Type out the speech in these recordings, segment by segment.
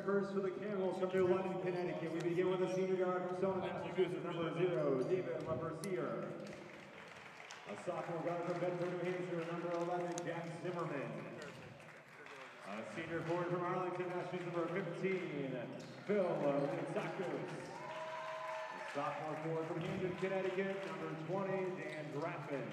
first for the Camels from New London, Connecticut. We begin with a senior guard from Stone, Massachusetts, number 0, David Laversier. A sophomore guard from Bedford, New Hampshire, number 11, Jack Zimmerman. A senior forward from Arlington, Massachusetts, number 15, Phil Litzakos. A sophomore forward from Hamden, Connecticut, number 20, Dan Graffin.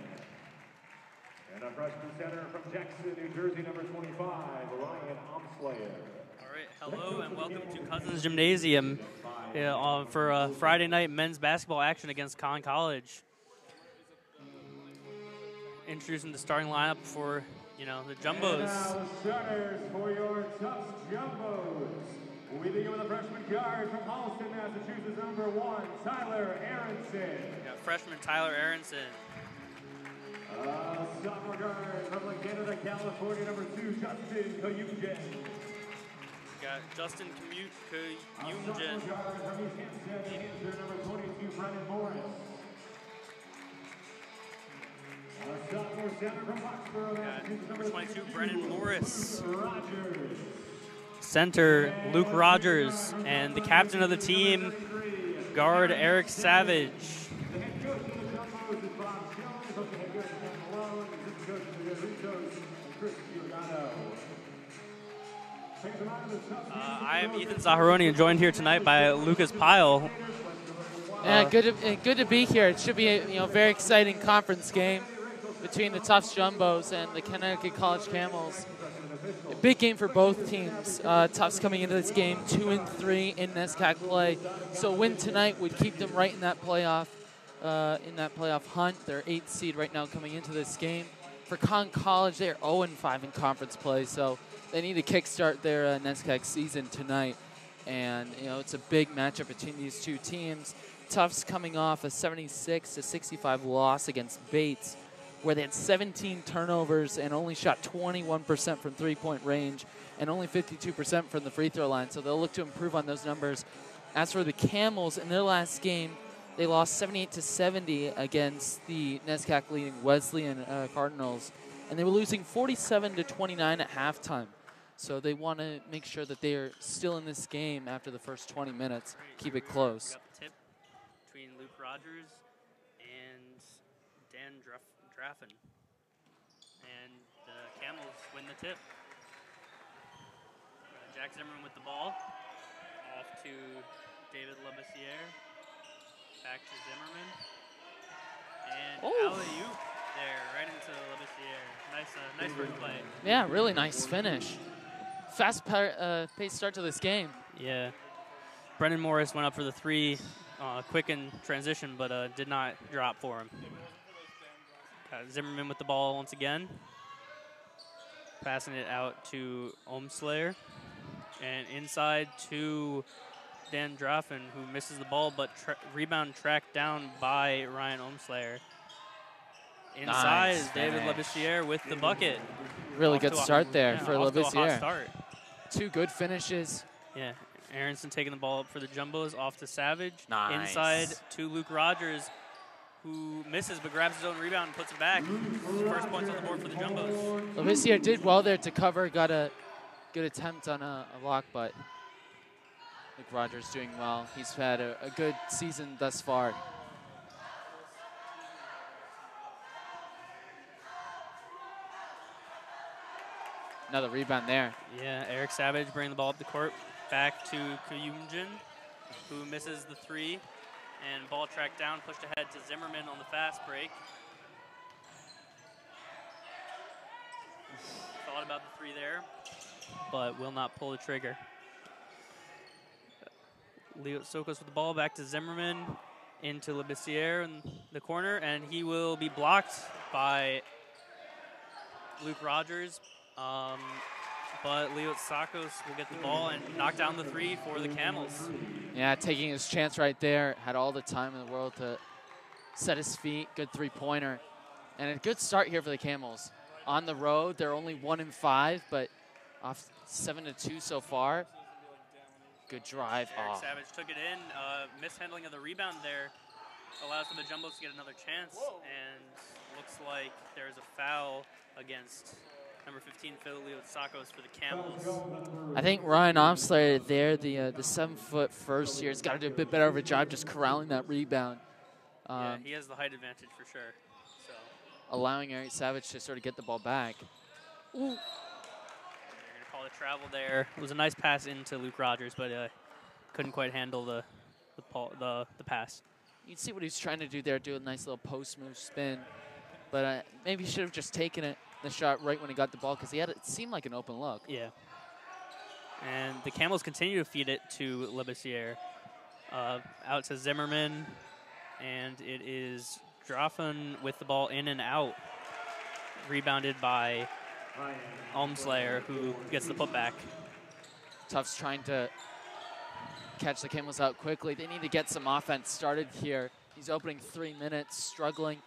And a freshman center from Jackson, New Jersey, number 25, Ryan Omslayer. All right, hello and welcome to Cousins Gymnasium for Friday night men's basketball action against Conn College. Introducing the starting lineup for, the Jumbos. And now the starters for your Tufts Jumbos. We begin with a freshman guard from Halston, Massachusetts, number 1, Tyler Aronson. Freshman Tyler Aronson. Sophomore guard from Canada, California, number 2, Justin Koyumjen. Got Justin Koyumjen. Sophomore guard from East Hampstead, New Hampshire, number 22, Brennan Morris. Sophomore center from Foxborough, Massachusetts, number 22, Brennan Morris. Rogers. Center Luke Rogers, and the captain of the team, guard Eric Savage. I am Ethan Zaharoni, and joined here tonight by Lucas Pyle. Yeah, good to be here. It should be a very exciting conference game between the Tufts Jumbos and the Connecticut College Camels. A big game for both teams. Tufts coming into this game 2-3 in NESCAC play, so a win tonight would keep them right in that playoff hunt. They're 8th seed right now coming into this game. For Conn College, they're 0-5 in conference play, so they need to kickstart their NESCAC season tonight. And it's a big matchup between these two teams. Tufts coming off a 76-65 loss against Bates, where they had 17 turnovers and only shot 21% from three-point range and only 52% from the free throw line. So they'll look to improve on those numbers. As for the Camels, in their last game, they lost 78-70 against the NESCAC leading Wesleyan Cardinals, and they were losing 47-29 at halftime. So they want to make sure that they are still in this game after the first 20 minutes, keep it close. Got the tip between Luke Rogers and Dan Draffen. And the Camels win the tip. Jack Zimmerman with the ball. Off to David Laversier. Back to Zimmerman. And alley-oop there, right into Laversier. Nice first play. Yeah, really nice finish. Fast paced start to this game. Yeah. Brennan Morris went up for the 3, quick in transition, but did not drop for him. Got Zimmerman with the ball once again. Passing it out to Omslayer. And inside to Dan Draffen, who misses the ball, but rebound tracked down by Ryan Omslayer. Inside is David Laversier with the bucket. Really good start there for Laversier. Start. 2 good finishes. Yeah, Aronson taking the ball up for the Jumbos, off to Savage. Nice. Inside to Luke Rogers, who misses but grabs his own rebound and puts it back. First points on the board for the Jumbos. Laversier did well there to cover, got a good attempt on a block, but Luke Rogers doing well. He's had a good season thus far. Another rebound there. Yeah, Eric Savage bringing the ball up the court. Back to Koyumjen, who misses the 3. And ball tracked down, pushed ahead to Zimmerman on the fast break. Thought about the 3 there, but will not pull the trigger. Leo Sokos with the ball, back to Zimmerman, into Laversier in the corner, and he will be blocked by Luke Rogers. But Leo Sakos will get the ball and knock down the 3 for the Camels. Yeah, taking his chance right there. Had all the time in the world to set his feet. Good 3-pointer. And a good start here for the Camels. On the road, they're only 1-5, but off 7-2 so far. Good drive. Eric Savage took it in. Mishandling of the rebound there allows for the Jumbos to get another chance. And looks like there's a foul against Number 15, Sakos for the Camels. I think Ryan Omslayer there, the 7-foot first year, has got to do a bit better of a job just corralling that rebound. Yeah, he has the height advantage for sure. So allowing Eric Savage to sort of get the ball back. Ooh. They're going to call it travel there. It was a nice pass into Luke Rogers, but couldn't quite handle the pass. You'd see what he was trying to do there, do a nice little post move spin. But maybe he should have just taken the shot right when he got the ball because it seemed like an open look. Yeah. And the Camels continue to feed it to Lebessiere. Out to Zimmerman. And it is Droffen with the ball in and out. Rebounded by Omslayer, who gets the putback. Tufts trying to catch the Camels out quickly. They need to get some offense started here. He's opening 3 minutes, struggling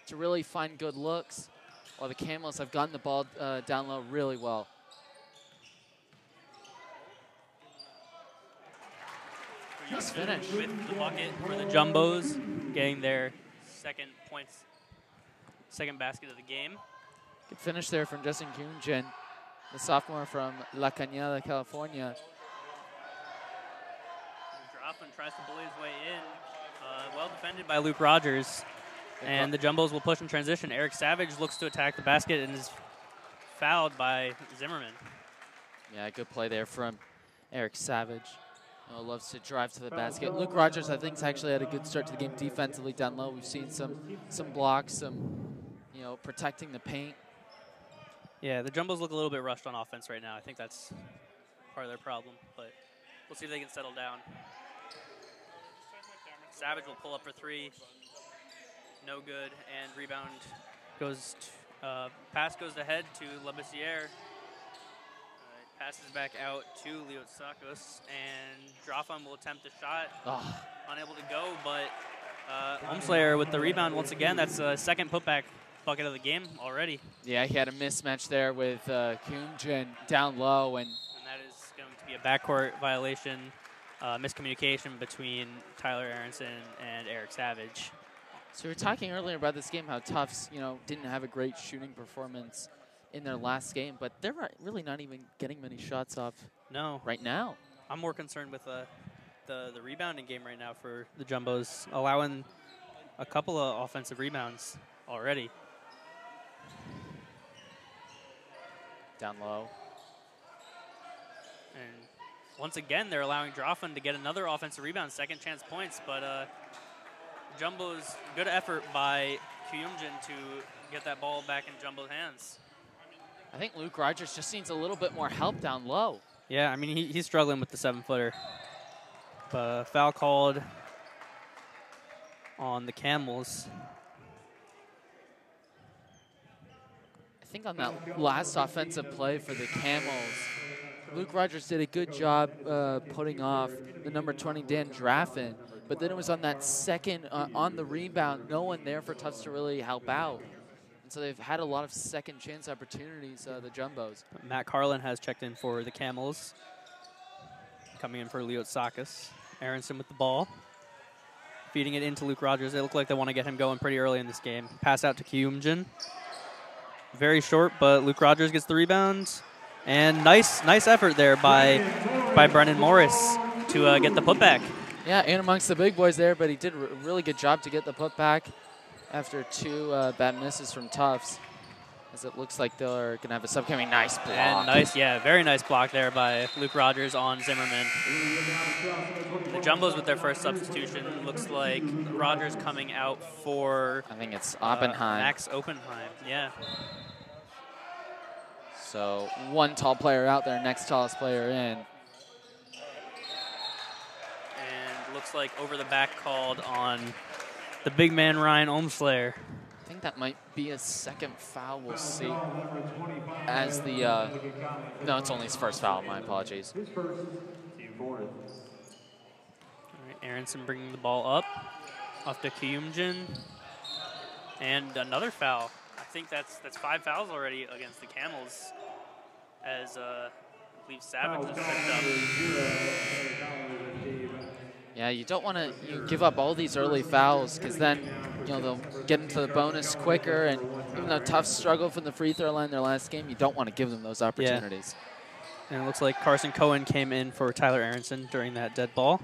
to really find good looks, while the Camels have gotten the ball down low really well. Nice finish. With the bucket for the Jumbos, getting their second basket of the game. Good finish there from Justin Kunjin, the sophomore from La Cañada, California. Droffen tries to bully his way in. Well defended by Luke Rogers. And the Jumbos will push in transition. Eric Savage looks to attack the basket and is fouled by Zimmerman. Yeah, good play there from Eric Savage. Loves to drive to the basket. Luke Rogers, I think, has actually had a good start to the game defensively down low. We've seen some blocks, some protecting the paint. Yeah, the Jumbos look a little bit rushed on offense right now. I think that's part of their problem, but we'll see if they can settle down. Savage will pull up for three. No good, and rebound goes, pass goes ahead to Lebessiere. Passes back out to Sakos, and Droffen will attempt the shot. Oh. Unable to go, but Omslayer with the rebound once again. That's a second putback bucket of the game already. Yeah, he had a mismatch there with Kunjin down low. And that is going to be a backcourt violation, miscommunication between Tyler Aronson and Eric Savage. So we were talking earlier about this game, how Tufts, didn't have a great shooting performance in their last game, but they're really not even getting many shots off. No, right now. I'm more concerned with the rebounding game right now for the Jumbos, allowing a couple of offensive rebounds already. Down low. And once again, they're allowing Droffen to get another offensive rebound, second chance points, but Jumbo's good effort by Kyumjin to get that ball back in Jumbo's hands. I think Luke Rogers just needs a little bit more help down low. Yeah, I mean, he's struggling with the 7-footer. But foul called on the Camels. I think on that last offensive play for the Camels, Luke Rogers did a good job putting off the number 20, Dan Droffen. But then it was on that second, on the rebound, no one there for Tufts to really help out. And so they've had a lot of second chance opportunities, the Jumbos. Matt Carlin has checked in for the Camels. Coming in for Sakos. Aronson with the ball. Feeding it into Luke Rogers. They look like they want to get him going pretty early in this game. Pass out to Kyumjin. Very short, but Luke Rogers gets the rebound. And nice effort there by Brennan Morris to get the putback. Yeah, in amongst the big boys there, but he did a really good job to get the putback after two bad misses from Tufts, as it looks like they're going to have a subcoming nice block. And very nice block there by Luke Rogers on Zimmerman. The Jumbos with their first substitution. Looks like Rogers coming out for... I think it's Oppenheim. Max Oppenheim, yeah. So one tall player out there, next tallest player in. Looks like over the back called on the big man Ryan Omslayer. I think that might be a second foul. We'll see. As the no, it's only his first foul. My apologies. All right, Aronson bringing the ball up, off to Kyumjin, and another foul. I think that's 5 fouls already against the Camels, as I believe Savage was picked up. Yeah, you don't want to give up all these early fouls because then, they'll get into the bonus quicker. And even though Tufts struggled from the free throw line their last game, you don't want to give them those opportunities. Yeah. And it looks like Carson Cohen came in for Tyler Aronson during that dead ball.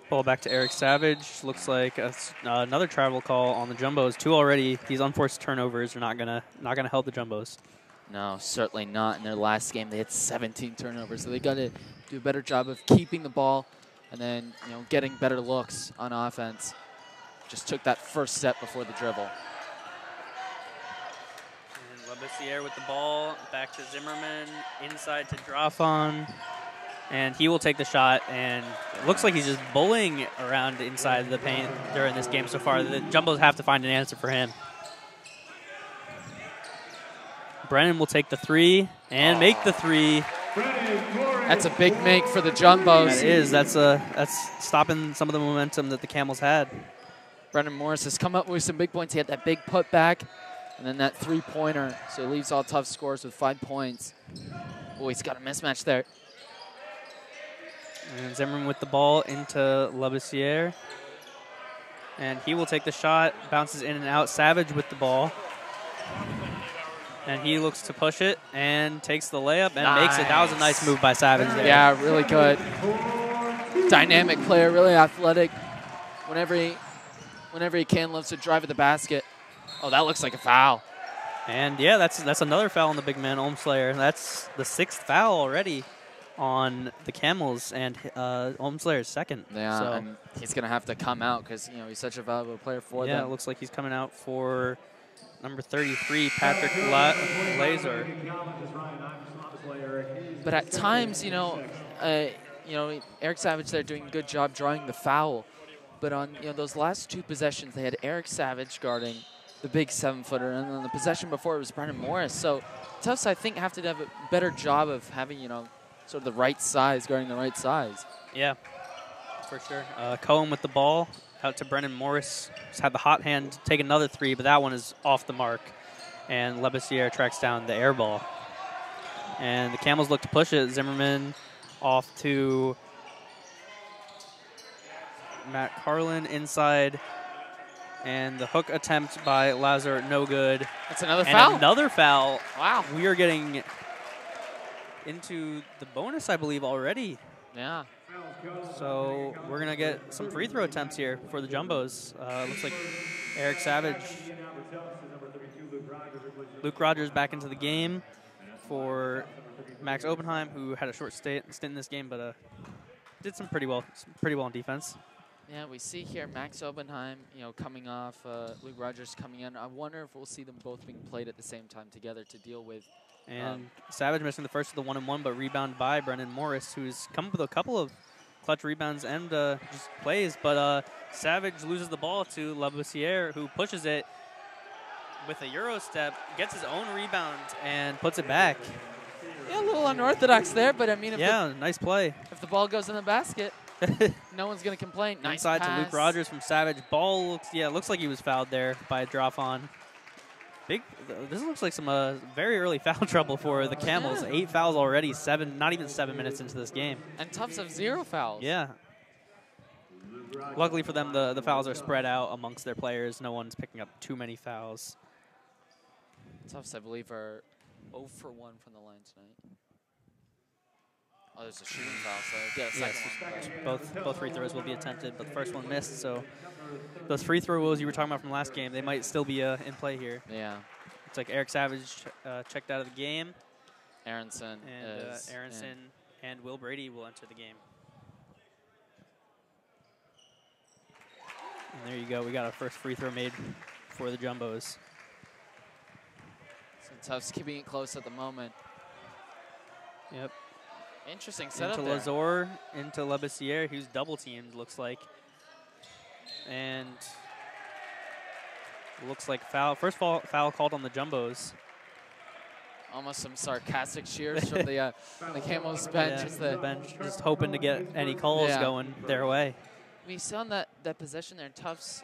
Ball back to Eric Savage. Looks like another travel call on the Jumbos. 2 already. These unforced turnovers are not gonna help the Jumbos. No, certainly not. In their last game, they had 17 turnovers, so they got to do a better job of keeping the ball and then getting better looks on offense. Just took that first step before the dribble. And Labissiere with the ball. Back to Zimmerman. Inside to Drafon. And he will take the shot, and it looks like he's just bullying around inside the paint during this game so far. The Jumbos have to find an answer for him. Brennan will take the 3 and make the 3. That's a big make for the Jumbos. That is. That's stopping some of the momentum that the Camels had. Brennan Morris has come up with some big points. He had that big putback and then that 3-pointer. So he leaves all Tufts scores with 5 points. Oh, he's got a mismatch there. And Zimmerman with the ball into Labissiere. And he will take the shot. Bounces in and out. Savage with the ball. And he looks to push it and takes the layup and makes it. That was a nice move by Savage there. Yeah, really good. Dynamic player, really athletic. Whenever he can, loves to drive at the basket. Oh, that looks like a foul. And yeah, that's another foul on the big man, Olmslayer. That's the 6th foul already on the Camels, and Olmslayer's 2nd. Yeah, so and he's going to have to come out because he's such a valuable player for them. Yeah, it looks like he's coming out for number 33, Patrick Laser. But at times, Eric Savage there doing a good job drawing the foul. But on those last 2 possessions, they had Eric Savage guarding the big 7-footer, and then the possession before it was Brennan Morris. So Tufts, I think, have to have a better job of having sort of the right size, guarding the right size. Yeah, for sure. Cohen with the ball. Out to Brennan Morris. He's had the hot hand to take another 3, but that one is off the mark. And Labissiere tracks down the air ball. And the Camels look to push it. Zimmerman off to Matt Carlin inside. And the hook attempt by Lazar, no good. That's another foul? And another foul. Wow. We are getting into the bonus, I believe, already. Yeah. So we're going to get some free throw attempts here for the Jumbos. Looks like Eric Savage. Luke Rogers back into the game for Max Oppenheim, who had a short stint in this game, but did some pretty well in defense. Yeah, we see here Max Oppenheim, coming off, Luke Rogers coming in. I wonder if we'll see them both being played at the same time together to deal with. And Savage missing the first of the 1-and-1, but rebounded by Brennan Morris, who's come up with a couple of clutch rebounds and just plays. But Savage loses the ball to Labissiere, who pushes it with a Euro step, gets his own rebound, and puts it back. Yeah, a little unorthodox there, but I mean, if nice play. If the ball goes in the basket, no one's going to complain. Nice Inside pass to Luke Rogers from Savage. Ball looks like he was fouled there by Drafon. This looks like some very early foul trouble for the Camels. Yeah. 8 fouls already, not even 7 minutes into this game. And Tufts have 0 fouls. Yeah. Luckily for them, the fouls are spread out amongst their players. No one's picking up too many fouls. Tufts, I believe, are 0 for 1 from the line tonight. Oh, there's a shooting foul, so yeah, second one. Both free throws will be attempted, but the first one missed, so those free throw rules you were talking about from last game, they might still be in play here. Yeah. It's like Eric Savage checked out of the game. Aronson and Will Brady will enter the game. And there you go. We got our first free throw made for the Jumbos. So Tufts keeping it close at the moment. Yep. Interesting setup into there. Lazor, into Labissiere, who's double teamed, looks like. And looks like foul. First foul called on the Jumbos. Almost some sarcastic cheers from the Camels bench. Yeah, the bench just hoping to get any calls going their way. We saw in that possession there, Tufts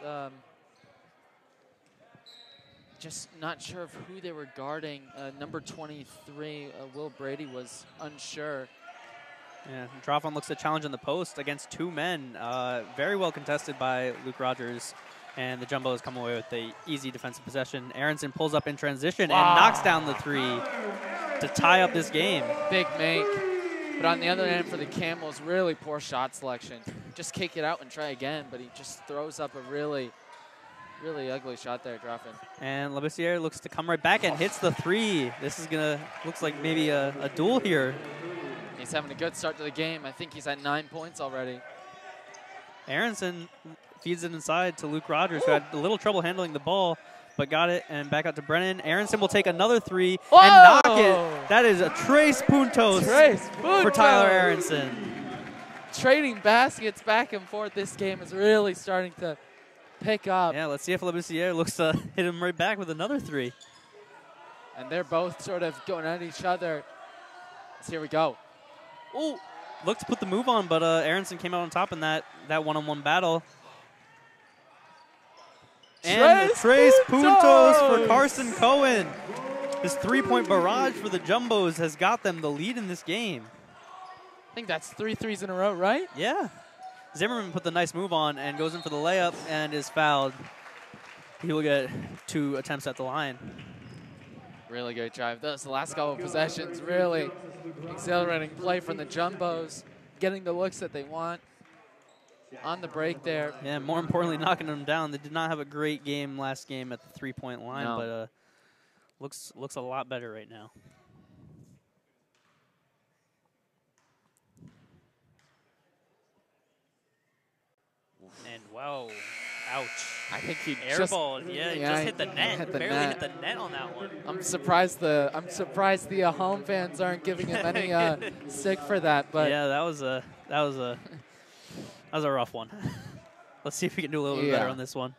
just not sure of who they were guarding. Number 23, Will Brady, was unsure. Yeah, Drofon looks to challenge on the post against two men. Very well contested by Luke Rogers. And the Jumbos come away with the easy defensive possession. Aronson pulls up in transition and knocks down the three to tie up this game. Big make. But on the other end for the Camels, really poor shot selection. Just kick it out and try again, but he just throws up a really ugly shot there, Drofon. And Labissiere looks to come right back and hits the three. This is going to, looks like maybe a duel here. He's having a good start to the game. I think he's at 9 points already. Aronson feeds it inside to Luke Rogers, who had a little trouble handling the ball, but got it and back out to Brennan. Aronson will take another three and knock it. That is a tres puntos for Tyler Aronson. Trading baskets back and forth. This game is really starting to pick up. Yeah, let's see if Labissiere looks to hit him right back with another three. And they're both sort of going at each other. So here we go. Ooh, looked to put the move on, but Aronson came out on top in that one-on-one battle. And tres puntos for Carson Cohen. This three-point barrage for the Jumbos has got them the lead in this game. I think that's 3 threes in a row, right? Yeah. Zimmerman put the nice move on and goes in for the layup and is fouled. He will get 2 attempts at the line. Really good drive. Those last couple of possessions, really exhilarating play from the Jumbos, getting the looks that they want on the break there. Yeah, more importantly, knocking them down. They did not have a great game last game at the three-point line, but looks a lot better right now. And whoa, ouch! I think he airballed. He just hit the net. Barely hit the net on that one. I'm surprised the home fans aren't giving him any stick for that. But yeah, that was a rough one. Let's see if we can do a little bit better on this one.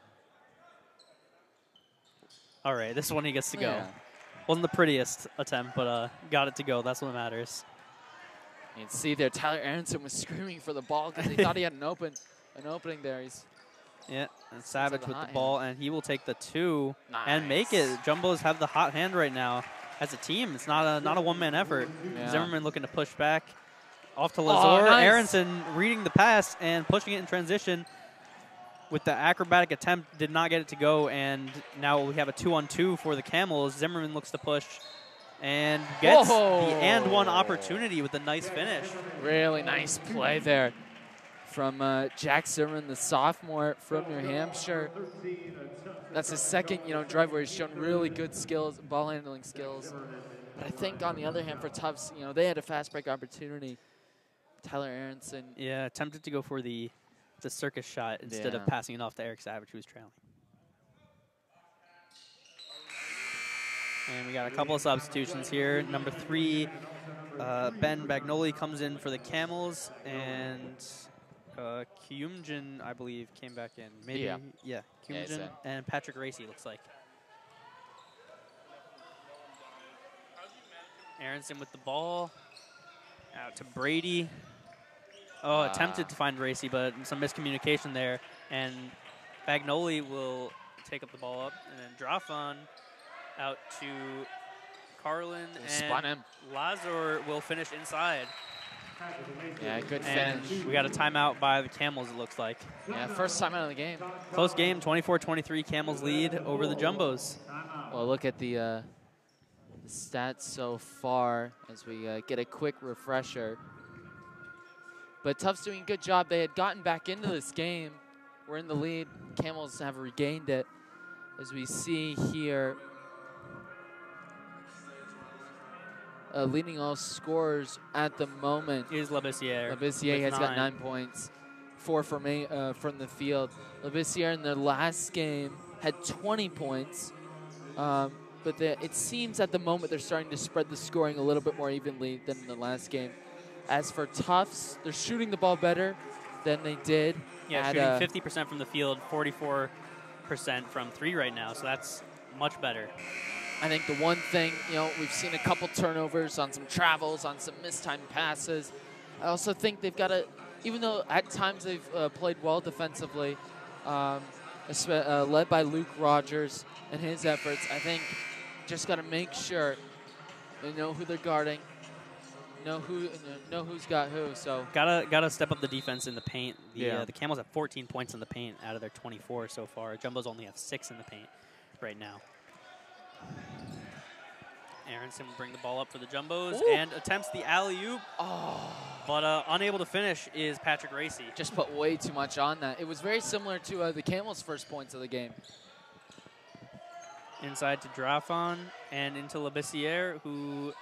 All right, this one he gets to go. Wasn't the prettiest attempt, but got it to go. That's what matters. You can see there, Tyler Aronson was screaming for the ball because he thought he had an opening there. And Savage with the ball, and he will take the 2 and make it. Jumbos have the hot hand right now as a team. It's not a one-man effort. Yeah. Zimmerman looking to push back. Off to Lazor. Aronson reading the pass and pushing it in transition with the acrobatic attempt. Did not get it to go, and now we have a 2-on-2 for the Camels. Zimmerman looks to push and gets the and one opportunity with a nice finish. Really nice play there from Jack Zimmerman, the sophomore from New Hampshire. That's his second, drive where he's shown really good skills, ball handling skills. But I think on the other hand for Tufts, they had a fast break opportunity. Tyler Aronson. Yeah, attempted to go for the circus shot instead of passing it off to Eric Savage, who was trailing. And we got a couple of substitutions here. Number 3, Ben Bagnoli comes in for the Camels, and Kyumjin, I believe, came back in. Maybe, yeah Kyumjin and Patrick Racy, looks like. Aronson with the ball. Out to Brady. Attempted to find Racy, but some miscommunication there. And Bagnoli will take up the ball up. And then Drofon out to Carlin. And Lazor will finish inside. Yeah, good finish. We got a timeout by the Camels, it looks like. Yeah, first timeout of the game. Close game, 24-23, Camels lead over the Jumbos. Well, look at the stats so far as we get a quick refresher. But Tufts doing a good job. They had gotten back into this game. We're in the lead. Camels have regained it. As we see here, leading all scorers at the moment is Labissiere. Labissiere has got 9 points, 4 from the field. Labissiere in their last game had 20 points. But it seems at the moment they're starting to spread the scoring a little bit more evenly than in the last game. As for Tufts, they're shooting the ball better than they did. Yeah, shooting 50% from the field, 44% from 3 right now, so that's much better. I think the one thing, we've seen a couple turnovers on some travels, on some mistimed passes. I also think they've got to, even though at times they've played well defensively, led by Luke Rogers and his efforts, I think just got to make sure they know who they're guarding, know who's got who. So gotta step up the defense in the paint. Yeah. The Camels have 14 points in the paint out of their 24 so far. Jumbos only have 6 in the paint right now. Aronson will bring the ball up for the Jumbos and attempts the alley-oop. But unable to finish is Patrick Racy. Just put way too much on that. It was very similar to the Camels' first points of the game. Inside to Drafon and into Labissiere, who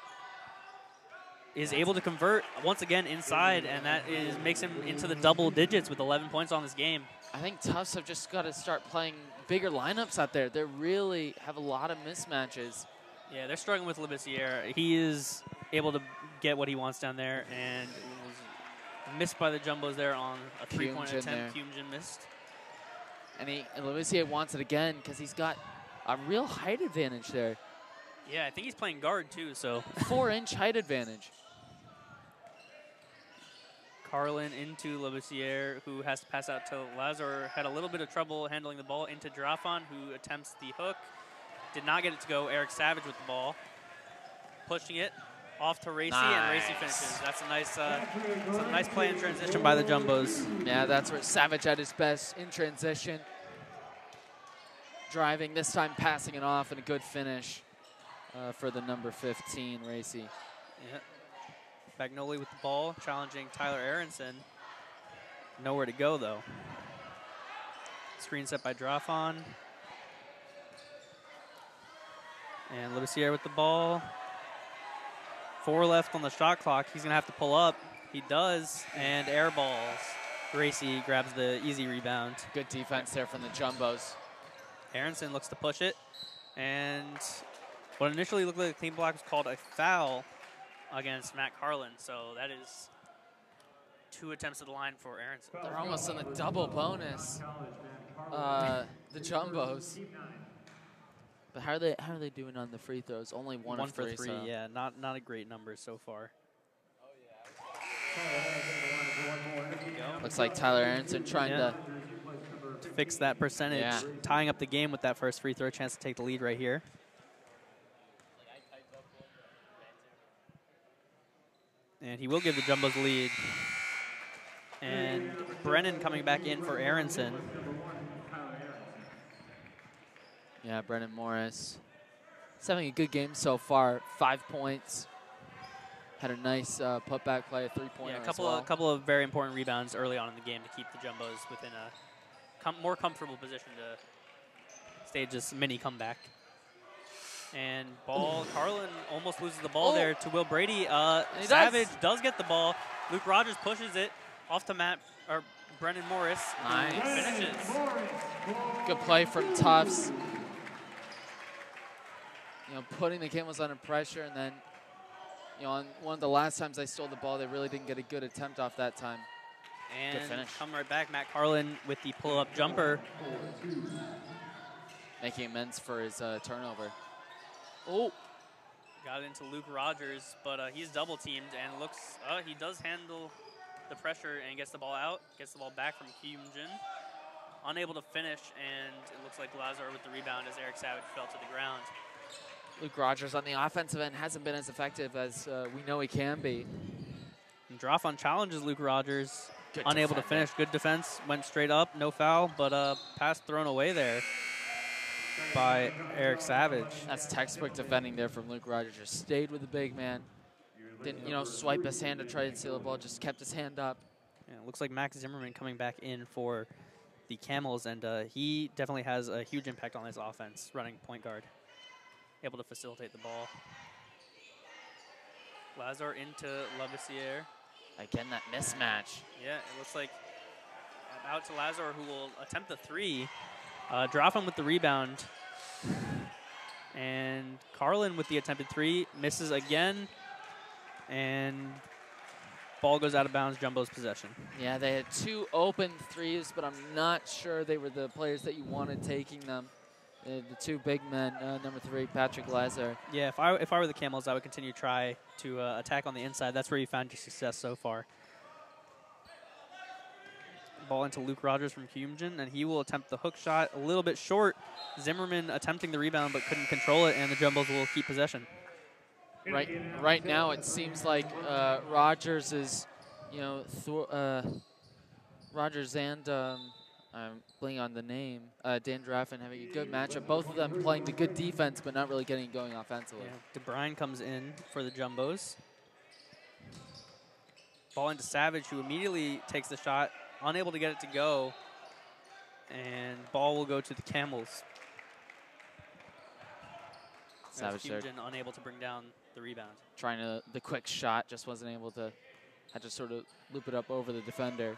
is able to convert once again inside, and that makes him into the double digits with 11 points on this game. I think Tufts have just got to start playing bigger lineups out there. They really have a lot of mismatches. Yeah, they're struggling with Labissiere. He is able to get what he wants down there, and was missed by the Jumbos there on a three-point attempt. Kumjin missed. And Labissiere wants it again because he's got a real height advantage there. Yeah, I think he's playing guard too, so. 4-inch height advantage. Carlin into Labissiere, who has to pass out to Lazar. Had a little bit of trouble handling the ball into Drafon, who attempts the hook. Did not get it to go. Eric Savage with the ball. Pushing it off to Racy, and Racy finishes. That's a nice play in transition by the Jumbos. Yeah, that's where Savage at his best in transition. Driving, this time passing it off, and a good finish for the number 15, Racy. Yeah. Bagnoli with the ball, challenging Tyler Aronson. Nowhere to go, though. Screen set by Drafon. And Labissiere with the ball. 4 left on the shot clock. He's going to have to pull up. He does, and air balls. Racy grabs the easy rebound. Good defense there from the Jumbos. Aronson looks to push it. And what initially looked like a clean block was called a foul against Matt Carlin. So that is 2 attempts at the line for Aronson. They're almost in the double bonus, the Jumbos. But how are they doing on the free throws? Only one of for 3. three, so. yeah, not a great number so far. Looks like Tyler Aronson trying to fix that percentage, tying up the game with that first free throw. Chance to take the lead right here. And he will give the Jumbos the lead. And Brennan coming back in for Aronson. Yeah, Brennan Morris. He's having a good game so far. 5 points. Had a nice putback play, a 3-pointer. Yeah, a couple of very important rebounds early on in the game to keep the Jumbos within a more comfortable position to stage this mini comeback. And Carlin almost loses the ball there to Will Brady. Savage does get the ball. Luke Rogers pushes it off to Brennan Morris. Nice. Finishes. Good play from Tufts. Putting the Camels under pressure, and then, on one of the last times they stole the ball, they really didn't get a good attempt off that time. And good finish. Come right back, Matt Carlin with the pull-up jumper. Making amends for his turnover. Got it into Luke Rogers, but he's double-teamed, and he does handle the pressure and gets the ball out, gets the ball back from Kumjin. Unable to finish, and it looks like Lazar with the rebound as Eric Savage fell to the ground. Luke Rogers on the offensive end hasn't been as effective as we know he can be. And Drafon challenges Luke Rogers. Good unable to finish. Good defense. Went straight up. No foul, but pass thrown away there by Eric Savage. That's textbook defending there from Luke Rogers. Just stayed with the big man. Didn't, swipe his hand to try and steal the ball. Just kept his hand up. Yeah, it looks like Max Zimmerman coming back in for the Camels, and he definitely has a huge impact on his offense, running point guard. Able to facilitate the ball. Lazar into Labissiere. Again, that mismatch. Yeah, it looks like out to Lazar, who will attempt the 3. Drop him with the rebound. And Carlin with the attempted 3. Misses again. And ball goes out of bounds, Jumbo's possession. Yeah, they had 2 open 3s, but I'm not sure they were the players that you wanted taking them. The 2 big men, number 3, Patrick Lazar. Yeah, if I were the Camels, I would continue to try to attack on the inside. That's where you found your success so far. Ball into Luke Rogers from Kumjin, and he will attempt the hook shot a little bit short. Zimmerman attempting the rebound but couldn't control it, and the Jumbos will keep possession. Right now, it seems like Rogers is, Rogers and I'm blanking on the name, Dan Draffin having a good matchup. Both of them playing the good defense, but not really getting going offensively. Yeah, DeBrine comes in for the Jumbos. Ball into Savage, who immediately takes the shot, unable to get it to go. And ball will go to the Camels. Savage there, unable to bring down the rebound. trying the quick shot, just wasn't able to, had to sort of loop it up over the defender.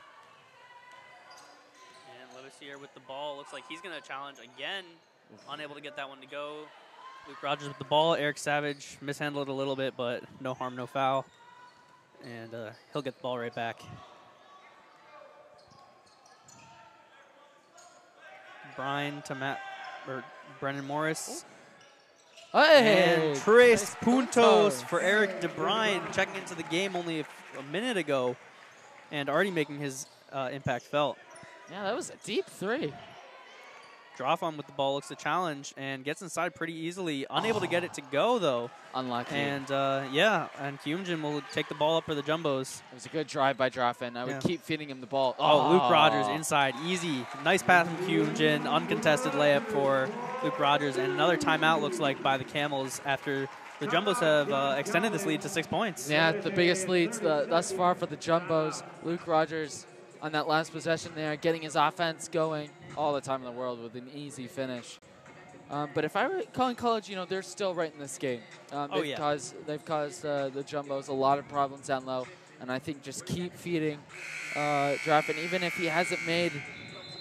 And Levisier with the ball, looks like he's going to challenge again, unable to get that one to go. Luke Rogers with the ball, Eric Savage mishandled it a little bit, but no harm, no foul. And he'll get the ball right back. Brian to Brennan Morris. Hey! And Tres puntos for Eric DeBrine, checking into the game only a minute ago and already making his impact felt. Yeah, that was a deep three. Droffon with the ball looks to challenge and gets inside pretty easily. Unable to get it to go, though. Unlucky. And, and Kyumjin will take the ball up for the Jumbos. It was a good drive by Droffin. I would keep feeding him the ball. Oh, Luke Rogers inside. Easy. Nice pass from Kyumjin. Uncontested layup for Luke Rogers. And another timeout looks like by the Camels after the Jumbos have extended this lead to 6 points. Yeah, the biggest leads thus far for the Jumbos. Luke Rogers on that last possession there, getting his offense going all the time in the world with an easy finish. But if I were Conn College, they're still right in this game. They've caused the Jumbos a lot of problems down low, and I think just keep feeding Draffin, even if he hasn't made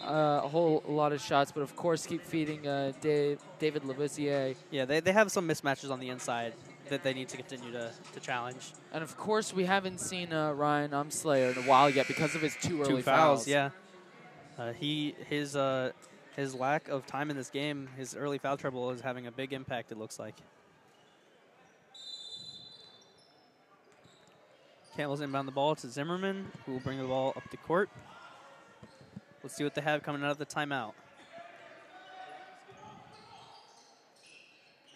a whole lot of shots, but of course keep feeding David Levisier. Yeah, they have some mismatches on the inside that they need to continue to challenge. And of course, we haven't seen Ryan Umslayer in a while yet because of his two early fouls. Yeah. His lack of time in this game, his early foul trouble is having a big impact, it looks like. Camels inbound the ball to Zimmerman, who will bring the ball up the court. Let's see what they have coming out of the timeout.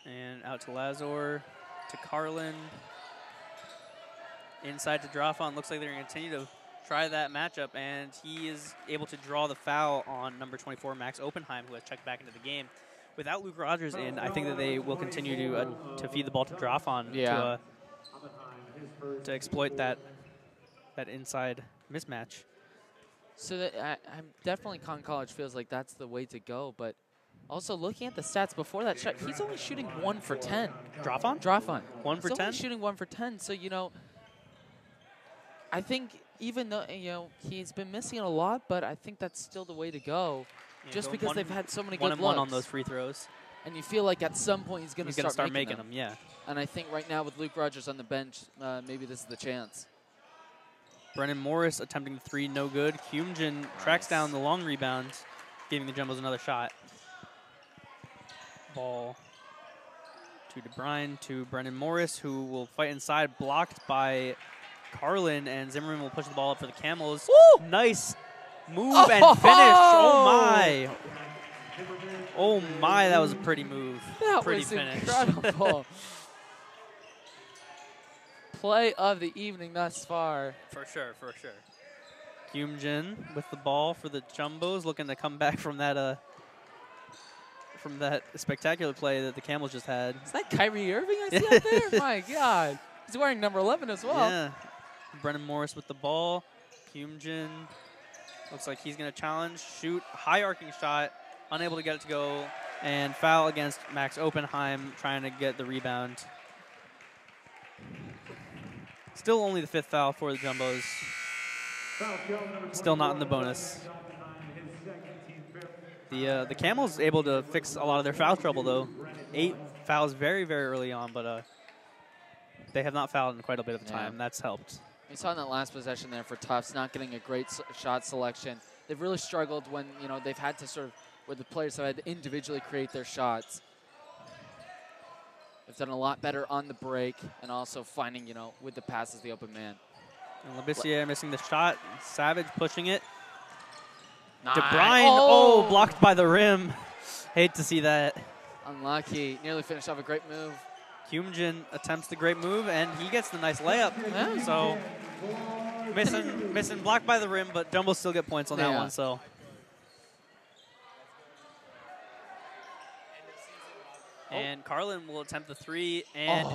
And out to Lazor, to Carlin. Inside to Droffon. Looks like they're going to continue to try that matchup, and he is able to draw the foul on number 24, Max Oppenheim, who has checked back into the game. Without Luke Rogers in, I think that they will continue to feed the ball to Droffon to exploit that inside mismatch. So I'm definitely Conn College feels like that's the way to go, but also looking at the stats before that shot, he's only shooting 1 for 10. Droffon? Droffon. 1 for 10? He's only shooting 1 for 10. So, I think even though, he's been missing it a lot, but I think that's still the way to go. Yeah, just because they've had so many good looks. 1 and 1 on those free throws. And you feel like at some point he's going to start making them. Yeah. And I think right now with Luke Rogers on the bench, maybe this is the chance. Brennan Morris attempting the three, no good. Kyumjin tracks down the long rebound, giving the Jumbos another shot. Ball to DeBrine, to Brennan Morris, who will fight inside, blocked by Carlin, and Zimmerman will push the ball up for the Camels. Woo! Nice move and finish. Oh, my. Oh, my, that was a pretty move. That pretty was finish. Incredible. Play of the evening thus far. For sure, for sure. Kyumjin with the ball for the Jumbos, looking to come back from that spectacular play that the Camels just had. Is that Kyrie Irving I see out there? My God. He's wearing number 11 as well. Yeah. Brennan Morris with the ball. Kyumjin looks like he's going to challenge, shoot, high arcing shot, unable to get it to go, and foul against Max Oppenheim, trying to get the rebound. Still only the 5th foul for the Jumbos. Still not in the bonus. The Camels able to fix a lot of their foul trouble, though. 8 fouls very, very early on, but they have not fouled in quite a bit of time. Yeah. That's helped. We saw in that last possession there for Tufts, not getting a great shot selection. They've really struggled when, they've had to where the players have had to individually create their shots. They've done a lot better on the break and also finding, with the passes, the open man. And Levisier missing the shot. Savage pushing it. Nice. DeBrine, blocked by the rim. Hate to see that. Unlucky. Nearly finished off a great move. Kyumjin attempts the great move, and he gets the nice layup. Yeah. So missing blocked by the rim, but Jumbo still get points on that one. So. And Carlin will attempt the 3, and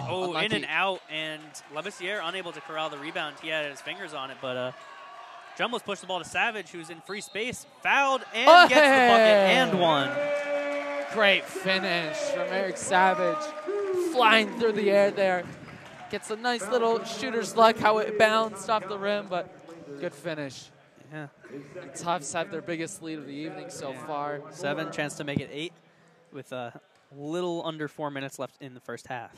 in and out, and Lebessiere unable to corral the rebound. He had his fingers on it, but Jumbo's pushed the ball to Savage, who's in free space, fouled, and gets the bucket and one. Great finish from Eric Savage, flying through the air there. Gets a nice little shooter's luck, how it bounced off the rim, but good finish. Yeah. And Tufts have their biggest lead of the evening so far. 7, chance to make it 8 with a little under 4 minutes left in the first half.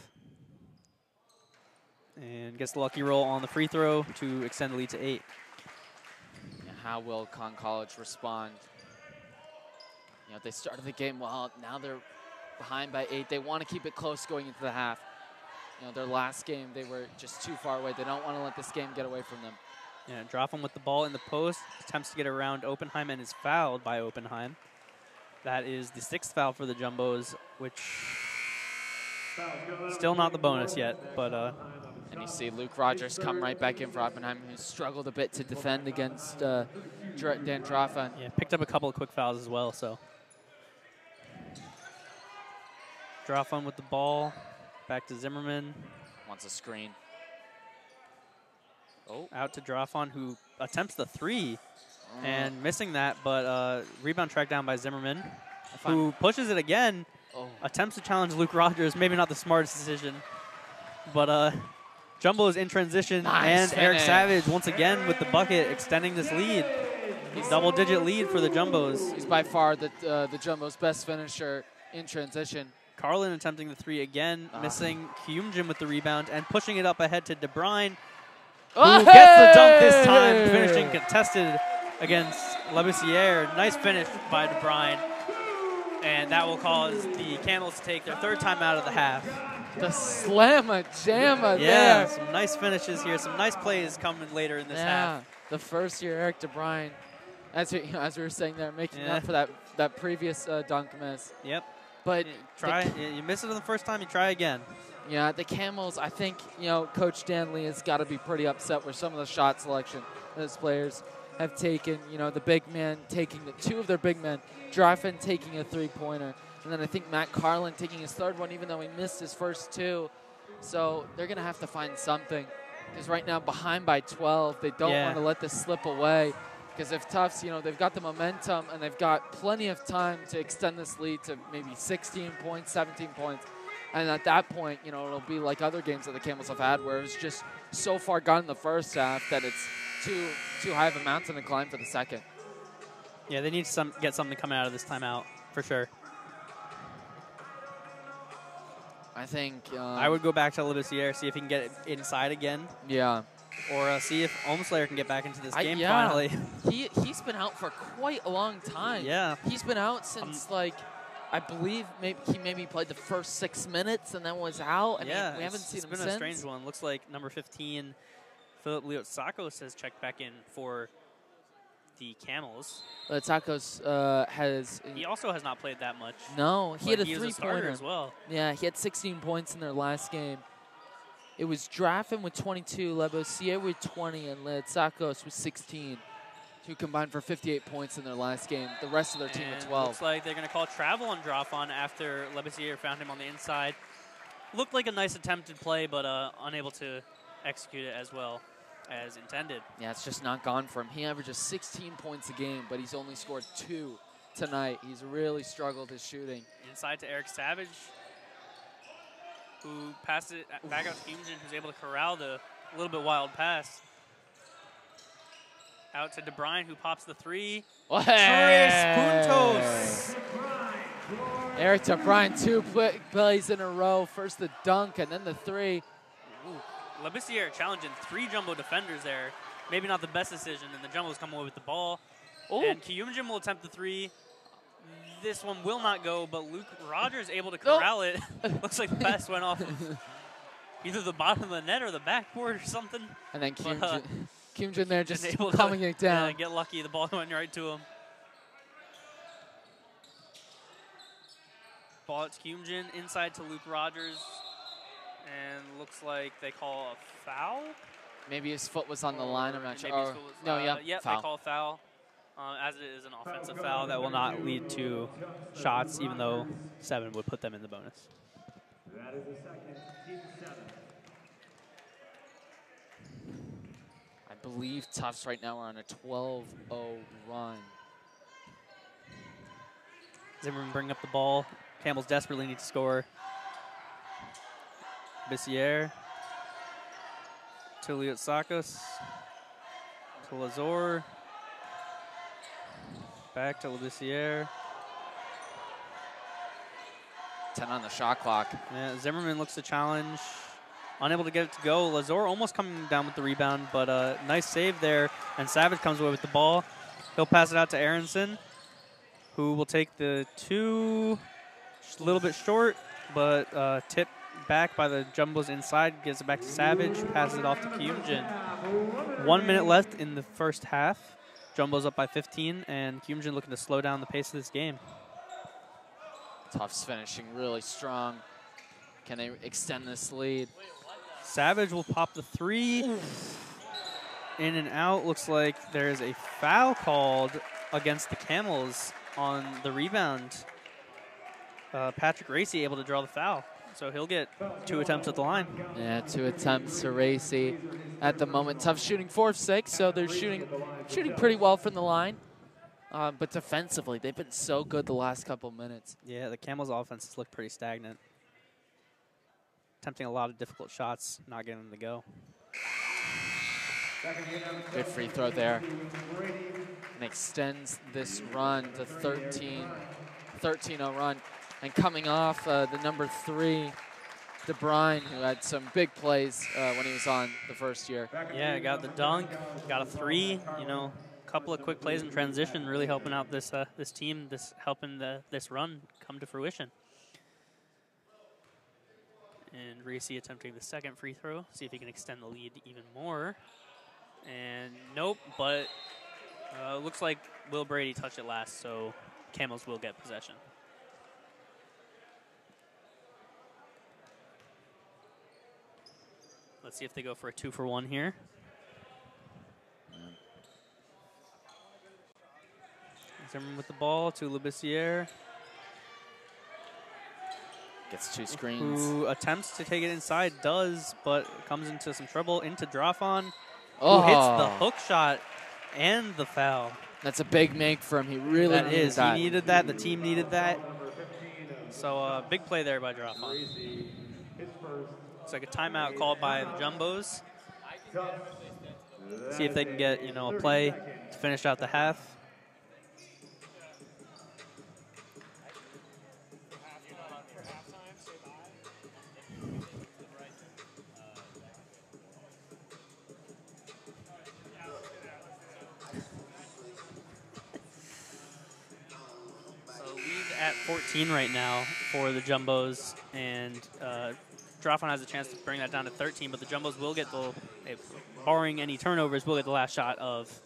And gets the lucky roll on the free throw to extend the lead to 8. And how will Conn College respond? You know, they started the game well. Now they're behind by 8. They want to keep it close going into the half. You know, their last game, they were just too far away. They don't want to let this game get away from them. Yeah, Dropham with the ball in the post, attempts to get around Oppenheim and is fouled by Oppenheim. That is the 6th foul for the Jumbos, which still not the bonus yet, but and you see Luke Rogers come right back in for Oppenheim, who struggled a bit to defend against Dan Dropham. Yeah, picked up a couple of quick fouls as well, so. Dropham with the ball, back to Zimmerman. Wants a screen. Out to Dropham, who attempts the 3. And missing that, but rebound tracked down by Zimmerman, who pushes it again, attempts to challenge Luke Rogers. Maybe not the smartest decision, but Jumbo is in transition, and Eric Savage once again with the bucket, extending this lead. Double-digit lead for the Jumbos. He's by far the Jumbo's best finisher in transition. Carlin attempting the 3 again, missing Kyumjin with the rebound, and pushing it up ahead to DeBrine, who gets the dunk this time, finishing contested against Lebessiere. Nice finish by DeBrine. And that will cause the Camels to take their 3rd time out of the half. The slamma-jamma there. Yeah, some nice finishes here. Some nice plays coming later in this half. The first year Eric DeBrine, as we were saying there, making up for that previous dunk miss. Yep. But you miss it the first time, you try again. Yeah, the Camels, I think, you know, Coach Stanley has got to be pretty upset with some of the shot selection that his players have taken. You know, the big man taking two of their big men, Dropham taking a 3-pointer, and then I think Matt Carlin taking his 3rd one, even though he missed his first 2. So they're going to have to find something, because right now behind by 12, they don't want to let this slip away. Because if Tufts, you know, they've got the momentum and they've got plenty of time to extend this lead to maybe 16 points, 17 points. And at that point, you know, it'll be like other games that the Camels have had where it was just so far gone in the first half that it's too high of a mountain to climb for the second. Yeah, they need to get something coming out of this timeout, for sure. I think I would go back to Lebessiere, see if he can get it inside again. Yeah. Or see if Ohmslayer can get back into this game finally. He's been out for quite a long time. Yeah. He's been out since, like, I believe he maybe played the first 6 minutes and then was out. And we haven't seen him since. It's been a strange one. Looks like number 15, Philip Leotsakos, has checked back in for the Camels. Leotsakos has... He also has not played that much. No, he had a 3-pointer as well. Yeah, he had 16 points in their last game. It was Dropham with 22, Lebessiere with 20, and Leotsakos with 16. 2 combined for 58 points in their last game. The rest of their team with 12. Looks like they're going to call travel on Dropham after Lebessiere found him on the inside. Looked like a nice attempted play, but unable to execute it as well as intended. Yeah, it's just not gone for him. He averages 16 points a game, but he's only scored 2 tonight. He's really struggled his shooting. Inside to Eric Savage, who passed it back out to Kyumjin, who's able to corral the little bit wild pass. Out to DeBrine, who pops the 3. Hey. 3 puntos. Eric DeBrine, 2 plays in a row. First the dunk and then the 3. Lebessiere challenging 3 Jumbo defenders there. Maybe not the best decision, and the Jumbos come away with the ball. And Kyumjin will attempt the 3. This one will not go, but Luke Rogers able to corral it. Looks like the pass went off of either the bottom of the net or the backboard or something. And then Kyumjin there just able calming it down. Yeah, get lucky. The ball went right to him. Ball to Kyumjin, inside to Luke Rogers. And looks like they call a foul. Maybe his foot was on the line. I'm not sure. Maybe his foot was, No, yeah, yep, foul. they call a foul. As it is an offensive foul that will not lead to shots, even though 7 would put them in the bonus. That is the second, team 7. I believe Tufts right now are on a 12-0 run. Zimmerman bring up the ball. Camels desperately need to score. Bissiere to Liotsakos to Lazor. Back to Bissiere. 10 on the shot clock. Yeah, Zimmerman looks to challenge. Unable to get it to go. Lazor almost coming down with the rebound, but nice save there. And Savage comes away with the ball. He'll pass it out to Aronson, who will take the 2, just a little bit short, but tip back by the Jumbos inside, gives it back to Savage, passes it off to Kyumjin. 1 minute left in the first half. Jumbos up by 15, and Kyumjin looking to slow down the pace of this game. Tufts finishing really strong. Can they extend this lead? Savage will pop the 3. In and out. Looks like there's a foul called against the Camels on the rebound. Patrick Racy able to draw the foul, so he'll get 2 attempts at the line. Yeah, 2 attempts to Racy at the moment. Tufts shooting 4 of 6, so they're shooting pretty well from the line. But defensively, they've been so good the last couple minutes. Yeah, the Camels' offenses look pretty stagnant. Attempting a lot of difficult shots, not getting them to go. Good free throw there. And extends this run to 13-0 run. And coming off the number 3, DeBrine, who had some big plays when he was on the first year. Yeah, got the dunk, got a 3, you know, a couple of quick plays in transition, really helping out this this team, helping this run come to fruition. And Racy attempting the second free throw, see if he can extend the lead even more. And nope, but looks like Will Brady touched it last, so Camels will get possession. Let's see if they go for a 2-for-1 here. Zimmerman with the ball to Bissiere. Gets 2 screens. Who attempts to take it inside, does, but comes into some trouble, into Drafon, Oh. who hits the hook shot and the foul. That's a big make for him. He really needed that. He needed that. The team needed that. So big play there by Drafon. It's like a timeout called by the Jumbos. See if they can get, you know, a play to finish out the half. At 14 right now for the Jumbos, and Drafon has a chance to bring that down to 13, but the Jumbos will get the, barring any turnovers, will get the last shot of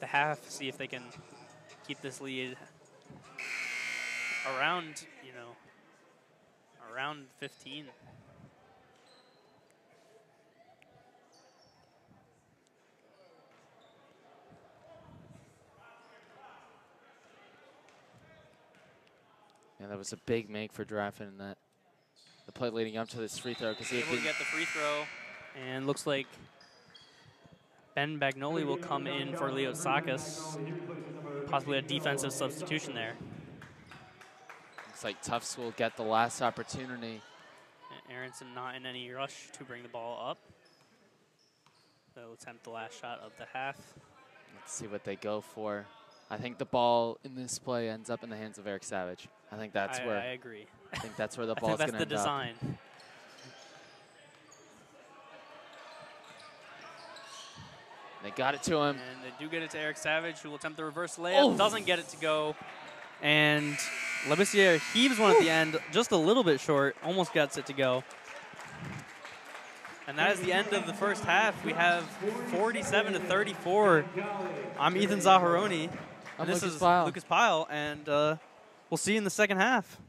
the half, see if they can keep this lead around, you know, around 15. Yeah, that was a big make for Drafon in that. The play leading up to this free throw, because he able to get the free throw, and looks like Ben Bagnoli will come in for Liotsakos. Possibly a defensive substitution there. Looks like Tufts will get the last opportunity. And Aronson not in any rush to bring the ball up. They'll attempt the last shot of the half. Let's see what they go for. I think the ball in this play ends up in the hands of Eric Savage. I think that's where. I agree. I think that's where the ball's going to end up. That's the design. They got it to him. And they do get it to Eric Savage, who will attempt the reverse layup. Doesn't get it to go. And Labissiere heaves one at the end, just a little bit short. Almost gets it to go. And that is the end of the first half. We have 47-34. I'm Ethan Zaharoni. I'm this Lucas is Pyle. Lucas Pyle, and we'll see you in the second half.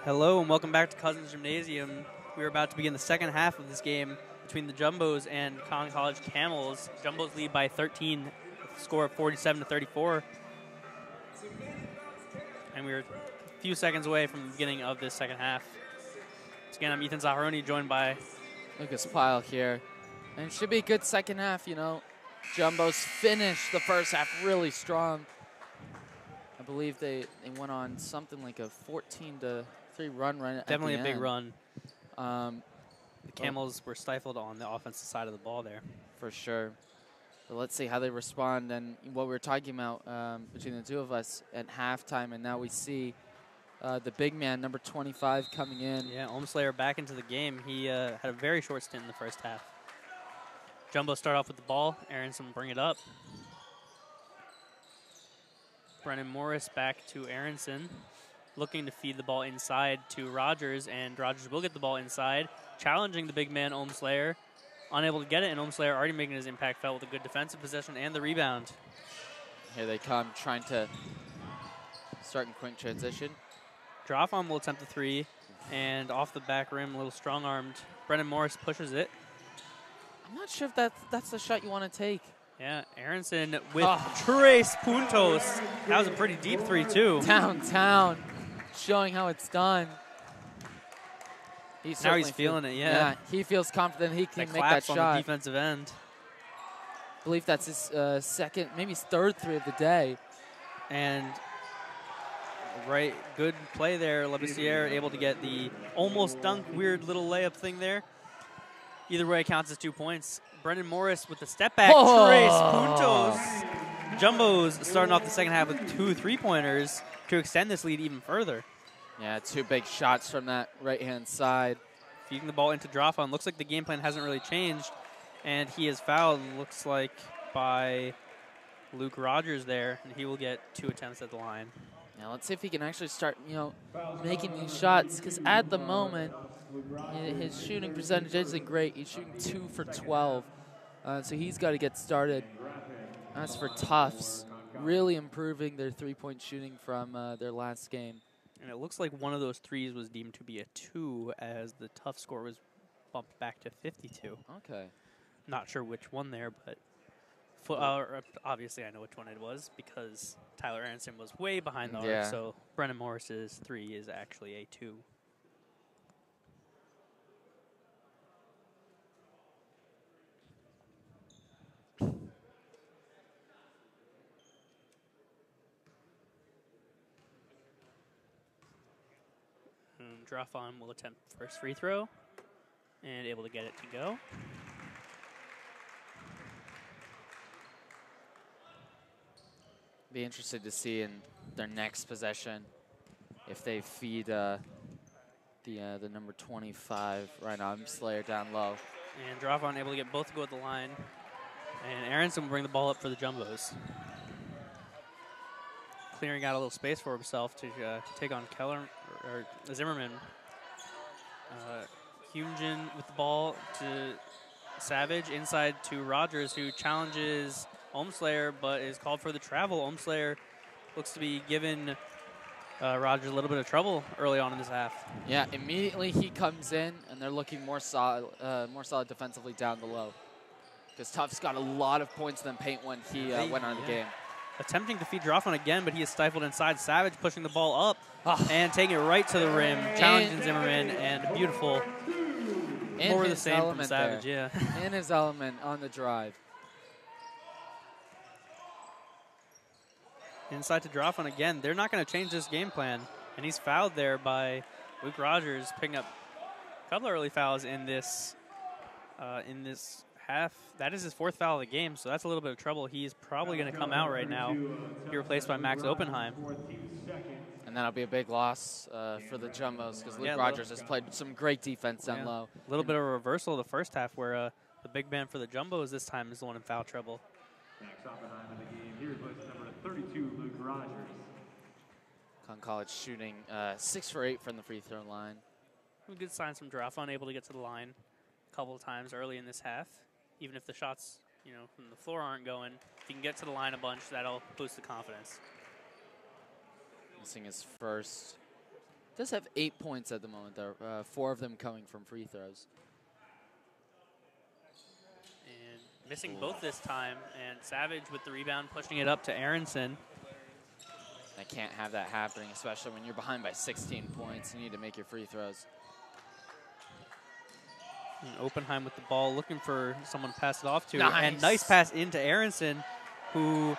Hello and welcome back to Cousins Gymnasium. We're about to begin the second half of this game between the Jumbos and Conn College Camels. Jumbos lead by 13, with a score of 47-34. And we're a few seconds away from the beginning of this second half. Once again, I'm Ethan Zaharoni, joined by Lucas Pyle here. And it should be a good second half, you know. Jumbos finished the first half really strong. I believe they went on something like a 14-3 run right definitely at a the big end. run. The Camels were stifled on the offensive side of the ball there. For sure. But let's see how they respond. And what we were talking about between the two of us at halftime, and now we see the big man, number 25, coming in. Yeah, Ohmslayer back into the game. He had a very short stint in the first half. Jumbo start off with the ball. Aronson will bring it up. Brennan Morris back to Aronson, looking to feed the ball inside to Rogers, and Rogers will get the ball inside, challenging the big man, Ohmslayer. Unable to get it, and Ohmslayer already making his impact felt with a good defensive possession and the rebound. Here they come, trying to start in quick transition. Drofon will attempt the three, and off the back rim, a little strong-armed. Brennan Morris pushes it. I'm not sure if that's the shot you want to take. Yeah, Aronson with tres puntos. That was a pretty deep three, too. Downtown, showing how it's done. Now he's feeling it, yeah. He feels confident he can make that shot. On the defensive end. I believe that's his second, maybe his third three of the day. And good play there. Lebessiere able to get the almost dunk, weird little layup thing there. Either way, it counts as 2 points. Brendan Morris with the step back, tres puntos. Jumbos starting off the second half with 2 3-pointers to extend this lead even further. Yeah, 2 big shots from that right-hand side. Feeding the ball into Drofon. Looks like the game plan hasn't really changed, and he is fouled, looks like, by Luke Rogers there, and he will get 2 attempts at the line. Now let's see if he can actually start, making these shots, because at the moment, his shooting percentage isn't great. He's shooting 2 for 12, so he's got to get started. As for Tufts, really improving their 3-point shooting from their last game. And it looks like one of those threes was deemed to be a 2, as the Tufts score was bumped back to 52. Okay. Not sure which one there, but obviously I know which one it was, because Tyler Aronson was way behind the arc, so Brennan Morris's 3 is actually a 2. Drofon will attempt first free throw and able to get it to go. Be interested to see in their next possession if they feed the number 25 right now. Slayer down low. And Drofon able to get both to go at the line. And Aronson will bring the ball up for the Jumbos. Clearing out a little space for himself to take on Zimmerman. Humjin with the ball to Savage, inside to Rogers, who challenges Ohmslayer, but is called for the travel. Ohmslayer looks to be giving Rogers a little bit of trouble early on in this half. Yeah, immediately he comes in, and they're looking more solid defensively down the low. Because Tufts got a lot of points in the paint when he went on the game. Attempting to feed Drofon again, but he is stifled inside. Savage pushing the ball up and taking it right to the rim, challenging Zimmerman, and beautiful. More of the same from Savage, in his element on the drive. Inside to Drofon again. They're not going to change this game plan, and he's fouled there by Luke Rogers, picking up a couple of early fouls in this half. That is his 4th foul of the game, so that's a little bit of trouble. He's probably going to come out right now, be replaced by Max Oppenheim. And that'll be a big loss for the Jumbos, because Luke Rogers has played some great defense down low. A little bit of a reversal of the first half, where the big man for the Jumbos this time is the one in foul trouble. Max Oppenheim in the game. Here's number 32, Luke Rogers. Conn College shooting 6 for 8 from the free throw line. Good signs from Drofon, able to get to the line a couple of times early in this half. Even if the shots, from the floor aren't going, if you can get to the line a bunch, that'll boost the confidence. Missing his first Does have 8 points at the moment, though. 4 of them coming from free throws. And missing both this time, and Savage with the rebound, pushing it up to Aronson. I can't have that happening, especially when you're behind by 16 points. You need to make your free throws. And Oppenheim with the ball, looking for someone to pass it off to. Nice. And nice pass into Aronson, who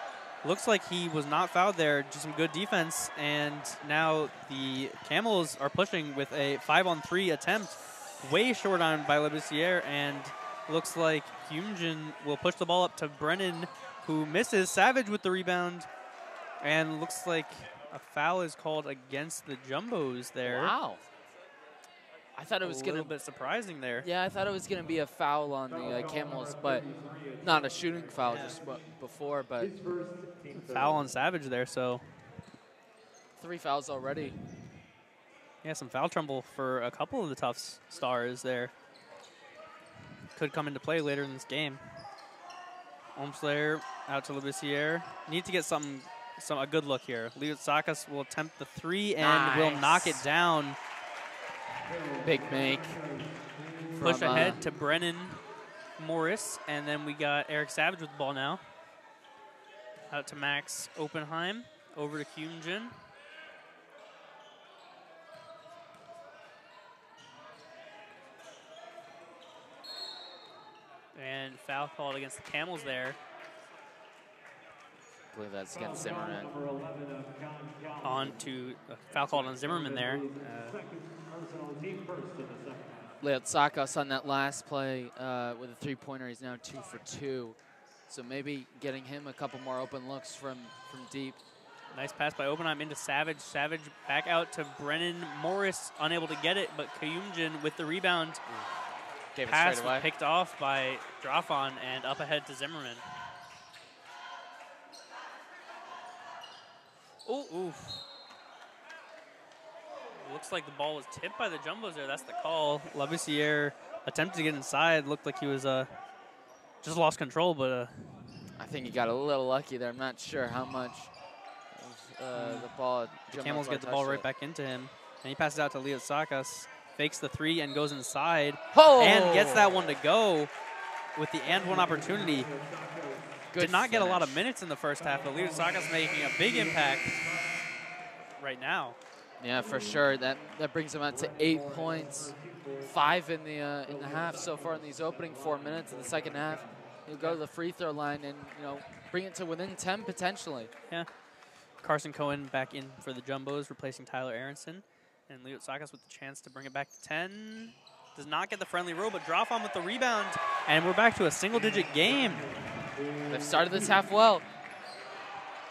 looks like he was not fouled there. Just some good defense. And now the Camels are pushing with a 5-on-3 attempt. Way short on by Lebessiere. And looks like Kyumjin will push the ball up to Brennan, who misses. Savage with the rebound. And looks like a foul is called against the Jumbos there. Wow. I thought it was going to be a little bit surprising there. Yeah, I thought it was going to be a foul on the Camels, but not a shooting foul just before. But foul on Savage there, so 3 fouls already. Yeah, some foul trouble for a couple of the Tufts stars there. Could come into play later in this game. Omslayer out to Lebessiere. Need to get a good look here. Leotsakas will attempt the 3 and will knock it down. Big make. Push ahead to Brennan Morris, and then we got Eric Savage with the ball now. Out to Max Oppenheim, over to Kyumjin. And foul called against the Camels there. I believe that's against Zimmerman. On to foul called on Zimmerman there. Leotsakas on that last play with a 3-pointer. He's now 2 for 2. So maybe getting him a couple more open looks from deep. Nice pass by Oppenheim into Savage. Savage back out to Brennan Morris, unable to get it, but Kyumjin with the rebound. Gave it Pass straight away. was picked off by Drafon and up ahead to Zimmerman. Oh, oof. Looks like the ball was tipped by the Jumbos there. That's the call. Lebessiere attempted to get inside. Looked like he was just lost control, but I think he got a little lucky there. I'm not sure how much of the ball. The Camels get the ball right back into him. And he passes out to Leotsakas. Fakes the 3 and goes inside. Oh! And gets that one to go with the and one opportunity. Good Did not get a lot of finish. minutes in the first half, but Leotsakas making a big impact right now. Yeah, for sure. That brings him out to 8 points, 5 in the half so far in these opening 4 minutes of the second half. He'll go to the free throw line and bring it to within 10 potentially. Yeah. Carson Cohen back in for the Jumbos, replacing Tyler Aronson. And Leotsakas with the chance to bring it back to 10. Does not get the friendly roll, but Drafon with the rebound. And we're back to a single-digit game. They've started this half well.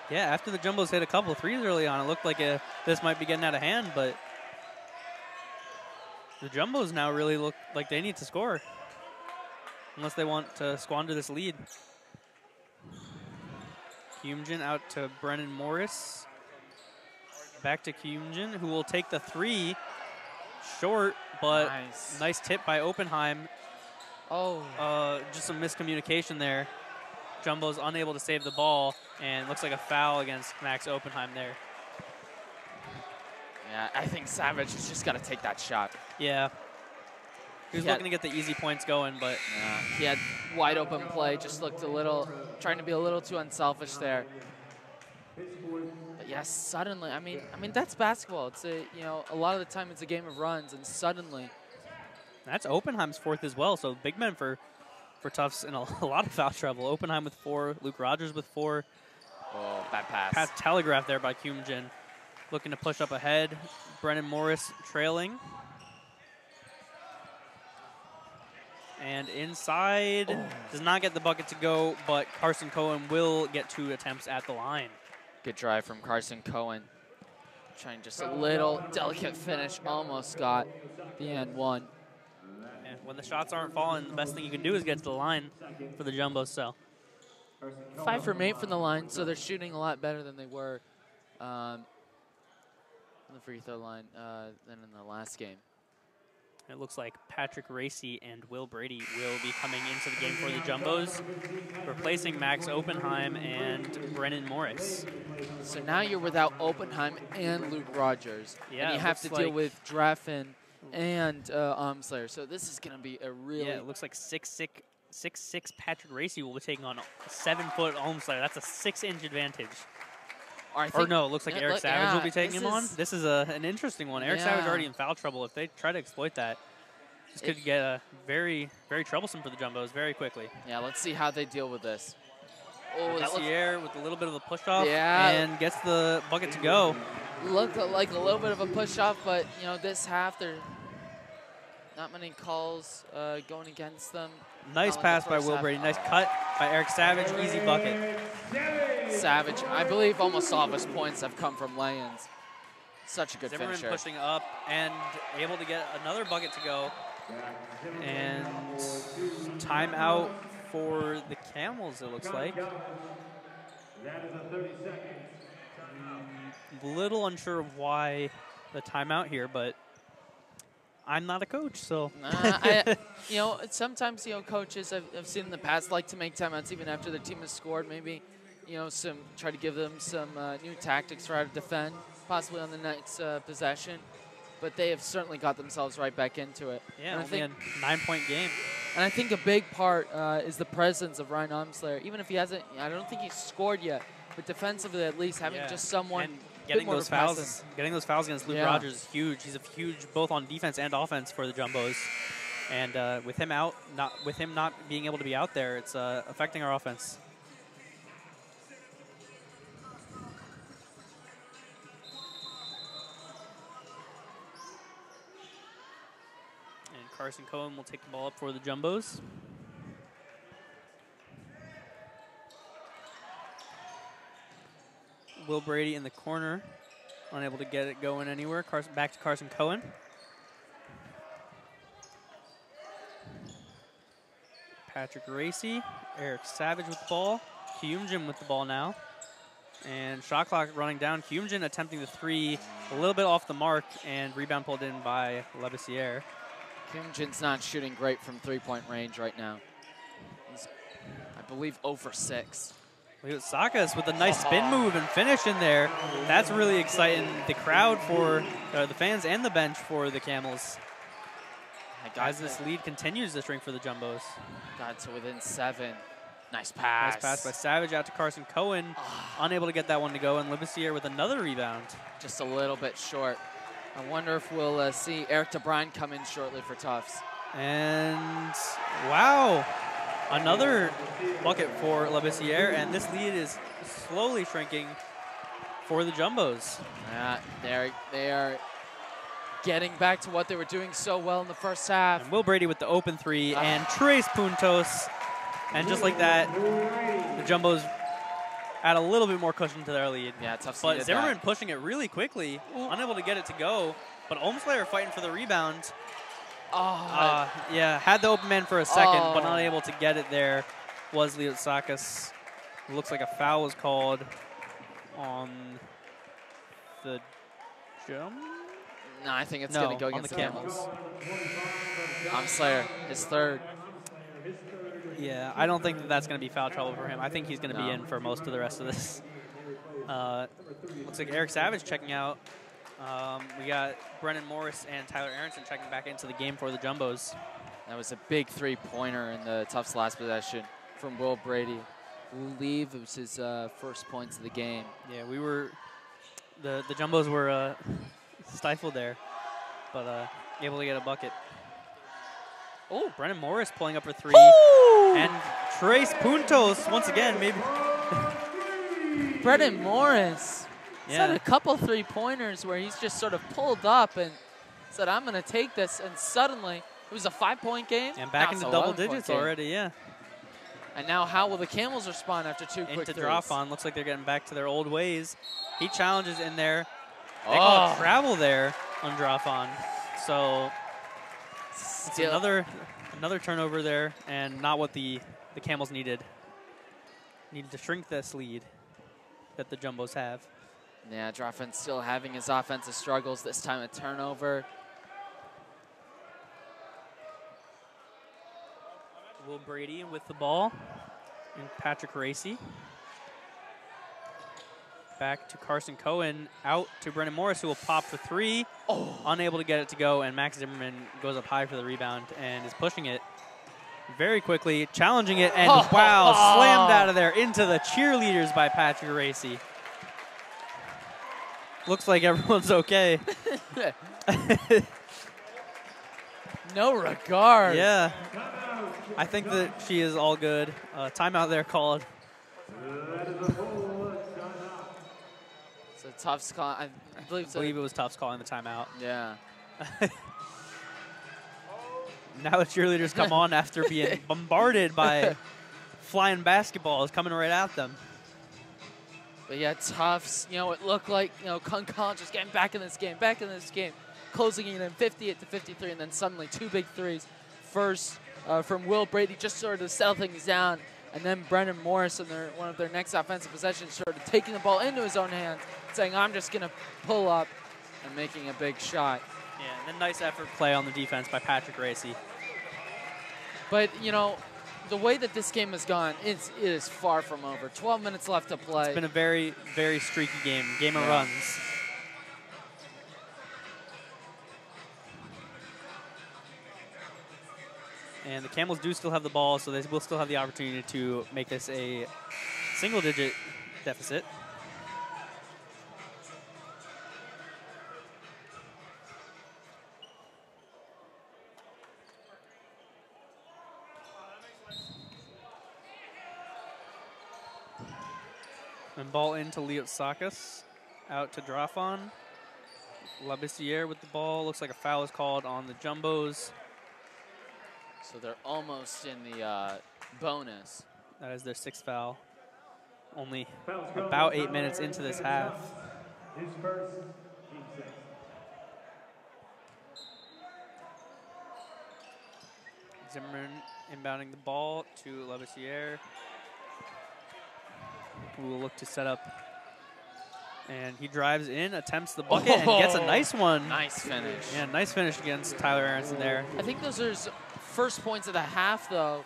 Yeah, after the Jumbos hit a couple of 3s early on, it looked like this might be getting out of hand, but the Jumbos now really look like they need to score unless they want to squander this lead. Kyumjin out to Brennan Morris. Back to Kyumjin, who will take the 3. Short, but nice tip by Oppenheim. Oh. Just some miscommunication there. Jumbo's unable to save the ball, and looks like a foul against Max Oppenheim there. Yeah, I think Savage has just got to take that shot. Yeah. He was looking to get the easy points going, but he had wide open play, just looked trying to be a little too unselfish there. But yeah, suddenly, I mean that's basketball. It's a lot of the time it's a game of runs, and suddenly. That's Oppenheim's 4th as well, so big men for Tufts in a lot of foul trouble. Oppenheim with 4, Luke Rogers with 4. Oh, bad pass. Pass telegraphed there by Kyumjin. Looking to push up ahead. Brennan Morris trailing. And inside, does not get the bucket to go, but Carson Cohen will get 2 attempts at the line. Good drive from Carson Cohen. Trying just a little delicate finish, almost got the and one. And when the shots aren't falling, the best thing you can do is get to the line for the Jumbos. So 5 from 8 from the line, so they're shooting a lot better than they were on the free throw line than in the last game. It looks like Patrick Racy and Will Brady will be coming into the game for the Jumbos, replacing Max Oppenheim and Brennan Morris. So now you're without Oppenheim and Luke Rogers. Yeah, and you have to deal with Draffen and Slayer. So this is going to be a really... Yeah, it looks like 6'6" Patrick Racy will be taking on a 7-foot Slayer. That's a 6-inch advantage. Or no, it looks like Eric Savage will be taking him on. This is an interesting one. Eric Savage already in foul trouble. If they try to exploit that, this could get very, very troublesome for the Jumbos very quickly. Yeah, let's see how they deal with this. Oh, that's the air with a little bit of a push-off and gets the bucket to go. Looked like a little bit of a push-off, but, you know, this half, there not many calls going against them. Nice pass by Will Brady. Nice cut by Eric Savage. Easy bucket. Savage, I believe almost all of his points have come from lay-ins. Such a good finisher. Pushing up and able to get another bucket to go. And timeout for the Camels, it looks like. Little unsure of why the timeout here, but I'm not a coach, so. You know, sometimes, you know, coaches I've seen in the past like to make timeouts even after their team has scored. Maybe, you know, try to give them some new tactics for how to defend, possibly on the next possession. But they have certainly got themselves right back into it. Yeah, only a 9-point game. And I think a big part is the presence of Ryan Omslayer. Even if he hasn't, I don't think he's scored yet, but defensively at least having just someone. And getting those fouls against Luke Rogers is huge. He's a huge both on defense and offense for the Jumbos. And with him not being able to be out there, it's affecting our offense. Carson Cohen will take the ball up for the Jumbos. Will Brady in the corner, unable to get it going anywhere. Back to Carson Cohen. Patrick Racy, Eric Savage with the ball. Kyumjin with the ball now. And shot clock running down. Kyumjin attempting the three a little bit off the mark, and rebound pulled in by Lebessiere. Kyumjin's not shooting great from three-point range right now. He's, I believe, 0 for 6. Sakas with a nice spin move and finish in there. That's really exciting the crowd for the fans and the bench for the Camels. As this lead continues to shrink for the Jumbos. Got to within 7. Nice pass. Nice pass by Savage out to Carson Cohen. Unable to get that one to go, and Lebessiere with another rebound. Just a little bit short. I wonder if we'll see Eric DeBrine come in shortly for Tufts. And wow, another bucket for Lebessiere, and this lead is slowly shrinking for the Jumbos. They are getting back to what they were doing so well in the first half. And Will Brady with the open three, and Tres Puntos. And just like that, the Jumbos add a little bit more cushion to their lead. Yeah, Tufts. But Zimmerman pushing it really quickly, unable to get it to go. But Omslayer fighting for the rebound. Yeah, had the open man for a second, but not able to get it there. Was Leotsakis. Looks like a foul was called on the Jump. No, I think it's going to go against the Camels. Omslayer, his third. Yeah, I don't think that's going to be foul trouble for him. I think he's going to be in for most of the rest of this. Looks like Eric Savage checking out. We got Brennan Morris and Tyler Aronson checking back into the game for the Jumbos. That was a big three-pointer in the Tufts last possession from Will Brady. I believe it was his first points of the game. Yeah, the Jumbos were stifled there, but able to get a bucket. Oh, Brennan Morris pulling up for three. Ooh! And Tres Puntos, once again, maybe. Brennan Morris. He's had a couple three-pointers where he's just sort of pulled up and said, I'm going to take this. And suddenly, it was a 5-point game. And back into double digits already, yeah. And now how will the Camels respond after two quick threes? Into Drafon. Looks like they're getting back to their old ways. He challenges in there. They call travel there on Drafon. So it's another turnover there, and not what the Camels needed. Needed to shrink this lead that the Jumbos have. Yeah, Drafon still having his offensive struggles. This time a turnover. Will Brady with the ball. And Patrick Racy. Back to Carson Cohen, out to Brennan Morris, who will pop for 3. Oh. Unable to get it to go, and Max Zimmerman goes up high for the rebound and is pushing it very quickly, challenging it, and wow, slammed out of there into the cheerleaders by Patrick Racy. Looks like everyone's okay. No regard. Yeah. I think that she is all good. Timeout there called. So Tufts call. I believe it was Tufts calling the timeout. Yeah. Now the cheerleaders come on after being bombarded by flying basketballs coming right at them. But yeah, Tufts, it looked like, Conn College was getting back in this game, closing it in 58 to 53, and then suddenly 2 big threes. First from Will Brady, just sort of settle things down, and then Brennan Morris in one of their next offensive possessions started taking the ball into his own hands, saying, I'm just going to pull up, and making a big shot. Yeah, and then nice effort play on the defense by Patrick Racy. But, the way that this game has gone, it is far from over. 12 minutes left to play. It's been a very, very streaky game of runs. And the Camels do still have the ball, so they will still have the opportunity to make this a single-digit deficit. And ball into Leotsakis, out to Drafon. Labissiere with the ball. Looks like a foul is called on the Jumbos. So they're almost in the bonus. That is their 6th foul. Only about 8 minutes into this half. His first, team 6. Zimmerman inbounding the ball to Labissiere, who will look to set up. And he drives in, attempts the bucket, and gets a nice one. Nice finish. Yeah, nice finish against Tyler Aronson there. I think those are his first points of the half, though.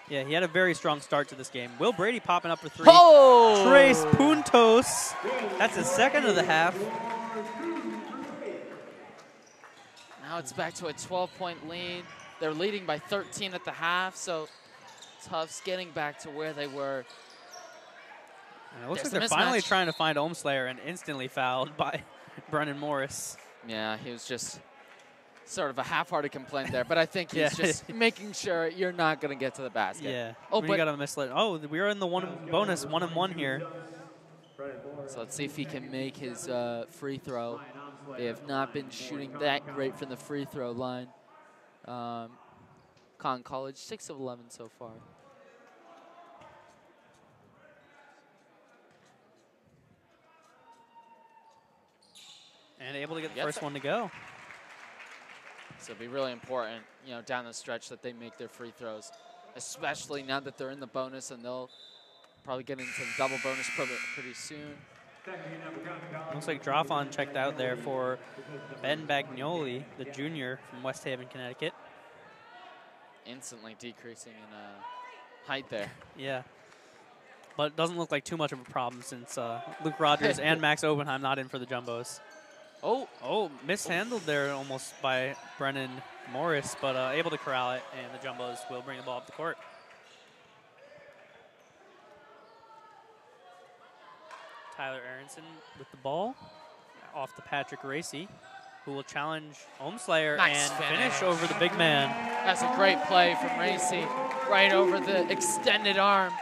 Yeah, he had a very strong start to this game. Will Brady popping up for 3. Oh! Tres puntos. That's his 2nd of the half. Now it's back to a 12-point lead. They're leading by 13 at the half, so Tufts getting back to where they were. And it looks like they're finally trying to find Ohmslayer and instantly fouled by Brennan Morris. Yeah, he was just sort of a half-hearted complaint there, but I think he's just making sure you're not going to get to the basket. Yeah. Oh, but got a mislet. Oh, we are in the bonus 1-and-1 here. So let's see if he can make his free throw. They have not been shooting that great from the free throw line. Conn College, 6 of 11 so far. And able to get the first one to go. So it'll be really important, down the stretch that they make their free throws, especially now that they're in the bonus, and they'll probably get into the double bonus pretty soon. Looks like Drafon checked out there for Ben Bagnoli, the junior from West Haven, Connecticut. Instantly decreasing in height there. Yeah. But it doesn't look like too much of a problem since Luke Rogers and Max Obenheim not in for the Jumbos. Oh, mishandled there almost by Brennan Morris, but able to corral it, and the Jumbos will bring the ball up the court. Tyler Aronson with the ball off to Patrick Racy, who will challenge Ohmslayer and finish over the big man. That's a great play from Racy, right over the extended arm.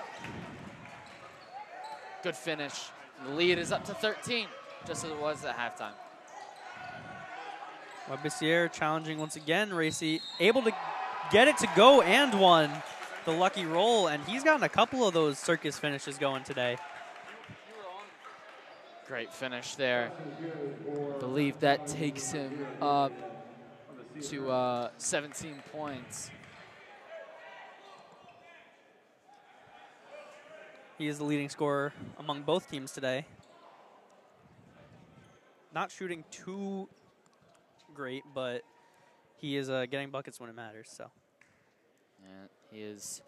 Good finish. The lead is up to 13, just as it was at halftime. Labissiere challenging once again. Racy able to get it to go and won the lucky roll, and he's gotten a couple of those circus finishes going today. Great finish there. I believe that takes him up to 17 points. He is the leading scorer among both teams today. Not shooting too great, but he is getting buckets when it matters. So. And he is,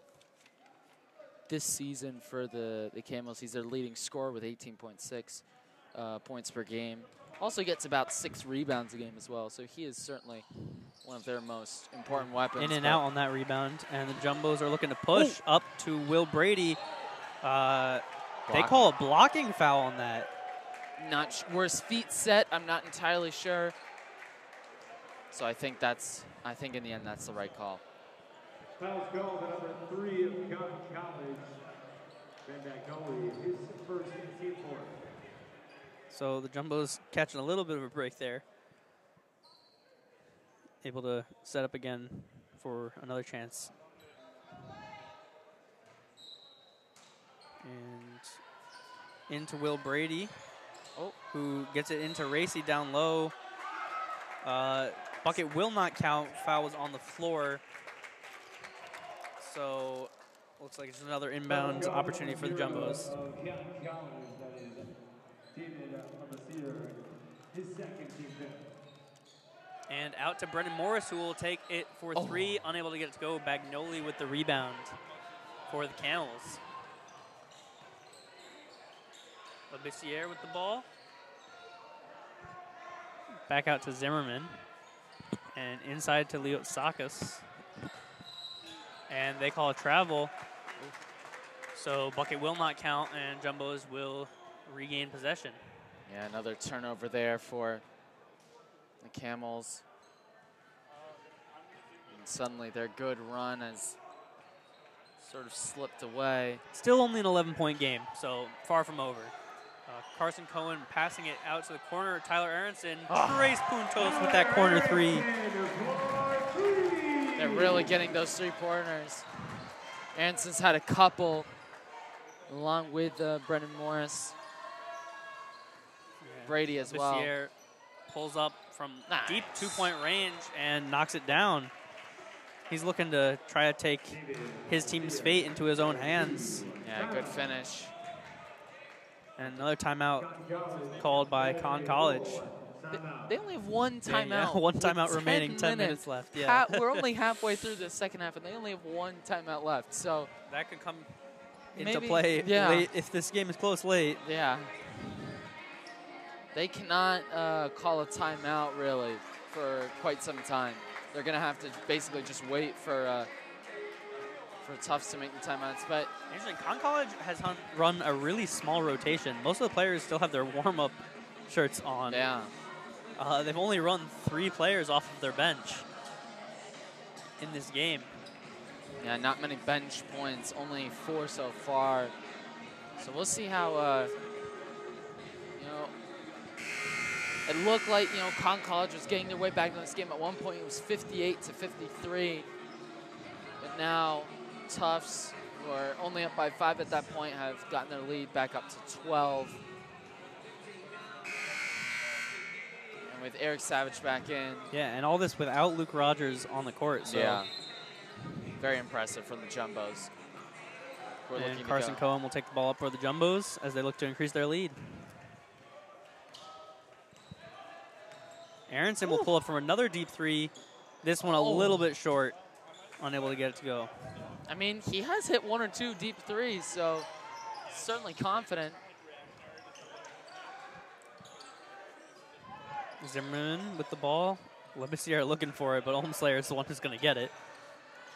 this season for the Camels, he's their leading scorer with 18.6 points per game. Also gets about 6 rebounds a game as well, so he is certainly one of their most important weapons. In and out on that rebound, and the Jumbos are looking to push up to Will Brady. They call a blocking foul on that. Not where his feet set, I'm not entirely sure. So I think in the end that's the right call. Fouls called at number 3 of Conn College. Ben Bagnoli, his first team fourth. So the Jumbos catching a little bit of a break there. Able to set up again for another chance. And into Will Brady, who gets it into Racy down low. Bucket will not count. Foul was on the floor. So looks like it's another inbound opportunity for the Jumbos. And out to Brendan Morris, who will take it for 3. Unable to get it to go. Bagnoli with the rebound for the Camels. Labissiere with the ball. Back out to Zimmerman. And inside to Leotsakis. And they call a travel. So bucket will not count, and Jumbos will regain possession. Yeah, another turnover there for the Camels. And suddenly their good run has sort of slipped away. Still only an 11-point game, so far from over. Carson Cohen passing it out to the corner. Tyler Aronson, Trace Puntos with that corner 3. They're really getting those 3-pointers. Aronson's had a couple, along with Brendan Morris. Yeah. Brady as well. Pulls up from deep 2-point range and knocks it down. He's looking to try to take his team's fate into his own hands. Yeah, good finish. And another timeout called by Conn College. They only have one timeout. Yeah, one timeout remaining, 10 minutes left. Yeah. We're only halfway through the second half, and they only have one timeout left. So that could come into play late if this game is close late. Yeah. They cannot call a timeout, really, for quite some time. They're going to have to basically just wait for Tufts to make the timeouts. But interesting, Conn College has run a really small rotation. Most of the players still have their warm-up shirts on. Yeah. They've only run 3 players off of their bench in this game. Yeah, not many bench points, only 4 so far. So we'll see how, it looked like, Conn College was getting their way back in this game. At one point, it was 58-53. But now Tufts, who are only up by 5 at that point, have gotten their lead back up to 12. And with Eric Savage back in. Yeah, and all this without Luke Rogers on the court. So. Yeah. Very impressive from the Jumbos. And Carson Cohen will take the ball up for the Jumbos as they look to increase their lead. Aronson will pull up from another deep 3. This one a little bit short. Unable to get it to go. I mean, he has hit 1 or 2 deep 3s, so certainly confident. Zimmerman with the ball. Labissiere looking for it, but Olmslayer is the one who's going to get it.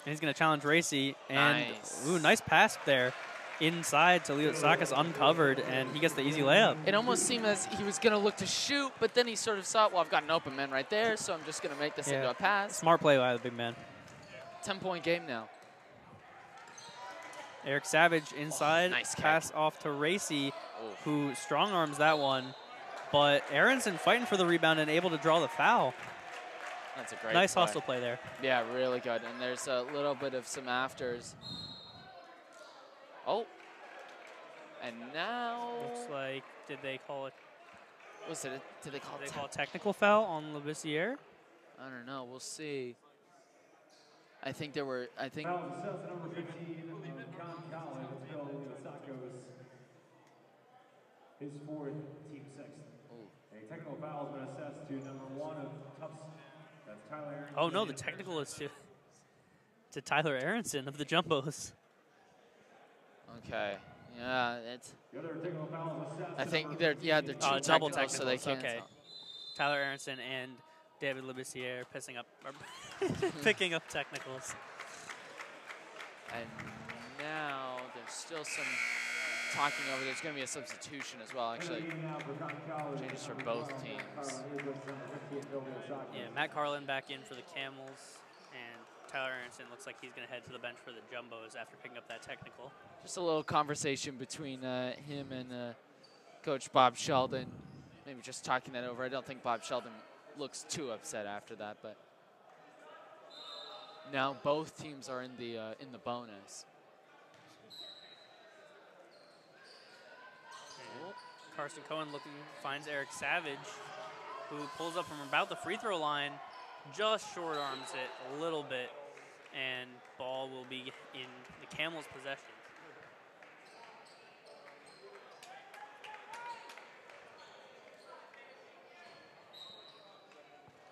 And he's going to challenge Racy. And, nice pass there. Inside to Leotsakis, uncovered, and he gets the easy layup. It almost seemed as he was going to look to shoot, but then he sort of saw, well, I've got an open man right there, so I'm just going to make this into a pass. Smart play by the big man. 10-point game now. Eric Savage inside, nice pass off to Racy, who strong arms that one. But Aronson fighting for the rebound and able to draw the foul. That's a great nice play. hustle play there. Yeah, really good. And there's a little bit of some afters. Oh. And now. Looks like, did they call it? Did they call a technical foul on Labissiere? I don't know. We'll see. I think there were. I think. Foul assessed number 15 of Conn College, Phil Leotsakis, his 4th, team 6th. A technical foul has been assessed to number 1 of Tufts. That's Tyler Aronson. Oh no, the technical is too. to Tyler Aronson of the Jumbos. Okay. Yeah, it's. The other technical foul is I think they're two double technicals, so they technicals, can't. okay. Tyler Aronson and David Libissiere picking up technicals. And now there's still some talking over. There's going to be a substitution as well, actually. Changes for both teams. Yeah, Matt Carlin back in for the Camels, and Tyler Aronson looks like he's going to head to the bench for the Jumbos after picking up that technical. Just a little conversation between him and Coach Bob Sheldon. Maybe just talking that over. I don't think Bob Sheldon looks too upset after that, but now both teams are in the bonus. Carson Cohen finds Eric Savage, who pulls up from about the free throw line, just short arms it a little bit, and ball will be in the Camels' possession.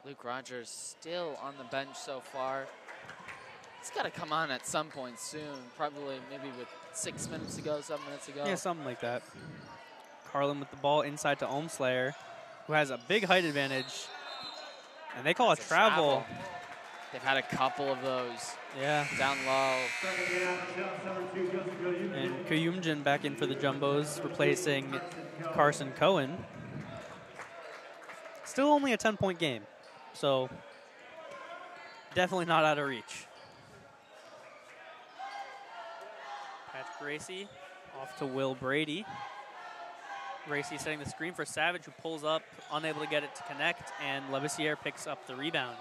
Luke Rogers still on the bench so far. He's got to come on at some point soon, probably maybe with 7 minutes to go. Yeah, something like that. Carlin with the ball inside to Ohmslayer, who has a big height advantage. And they call a travel. They've had a couple of those. Yeah. Down low. And Kuyumjin back in for the Jumbos, replacing Carson Cohen. Still only a 10-point game, so definitely not out of reach. Patrick Racy off to Will Brady. Racy setting the screen for Savage, who pulls up, unable to get it to connect, and Libissiere picks up the rebound.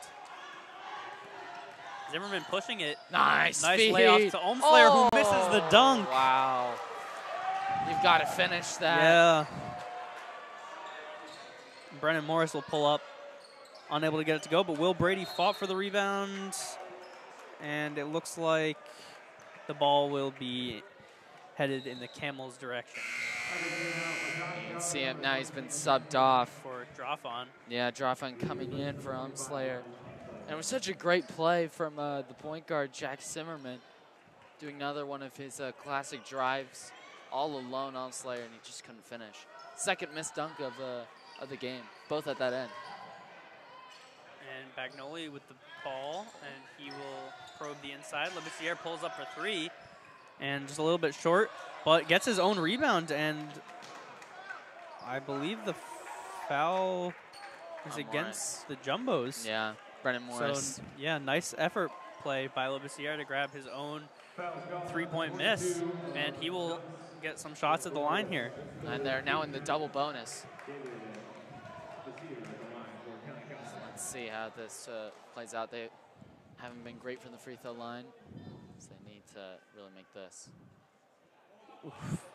Zimmerman pushing it. Nice feed. Layoff to Ohmslayer, who misses the dunk. Wow. You've got to finish that. Yeah. Brennan Morris will pull up, unable to get it to go, but Will Brady fought for the rebound, and it looks like the ball will be headed in the Camels' direction. You can see him now. He's been subbed off. For Drafon. Yeah, Drafon coming in for Ohmslayer. And it was such a great play from the point guard, Jack Zimmerman, doing another one of his classic drives, all alone Ohmslayer, and he just couldn't finish. Second missed dunk of the game, both at that end. And Bagnoli with the ball, and he will probe the inside. Libissiere pulls up for three, and just a little bit short, but gets his own rebound, and I believe the foul is against the Jumbos. Yeah, Brennan Morris. So, yeah, nice effort play by Libissiere to grab his own three-point miss, and he will get some shots at the line here. And they're now in the double bonus. Let's see how this plays out. They haven't been great from the free throw line, so they need to really make this. Oof.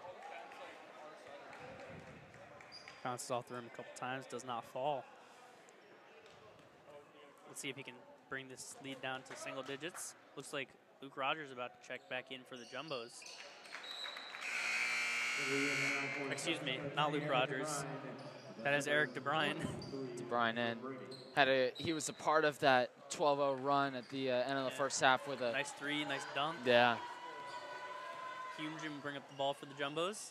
Bounces off the rim a couple times, does not fall. Let's see if he can bring this lead down to single digits. Looks like Luke Rogers about to check back in for the Jumbos. Excuse me, not Luke Rogers. That is Eric DeBryan. DeBryan in. He was a part of that 12-0 run at the end of the first half with a nice three, nice dunk. Yeah. Kuyumjin bring up the ball for the Jumbos.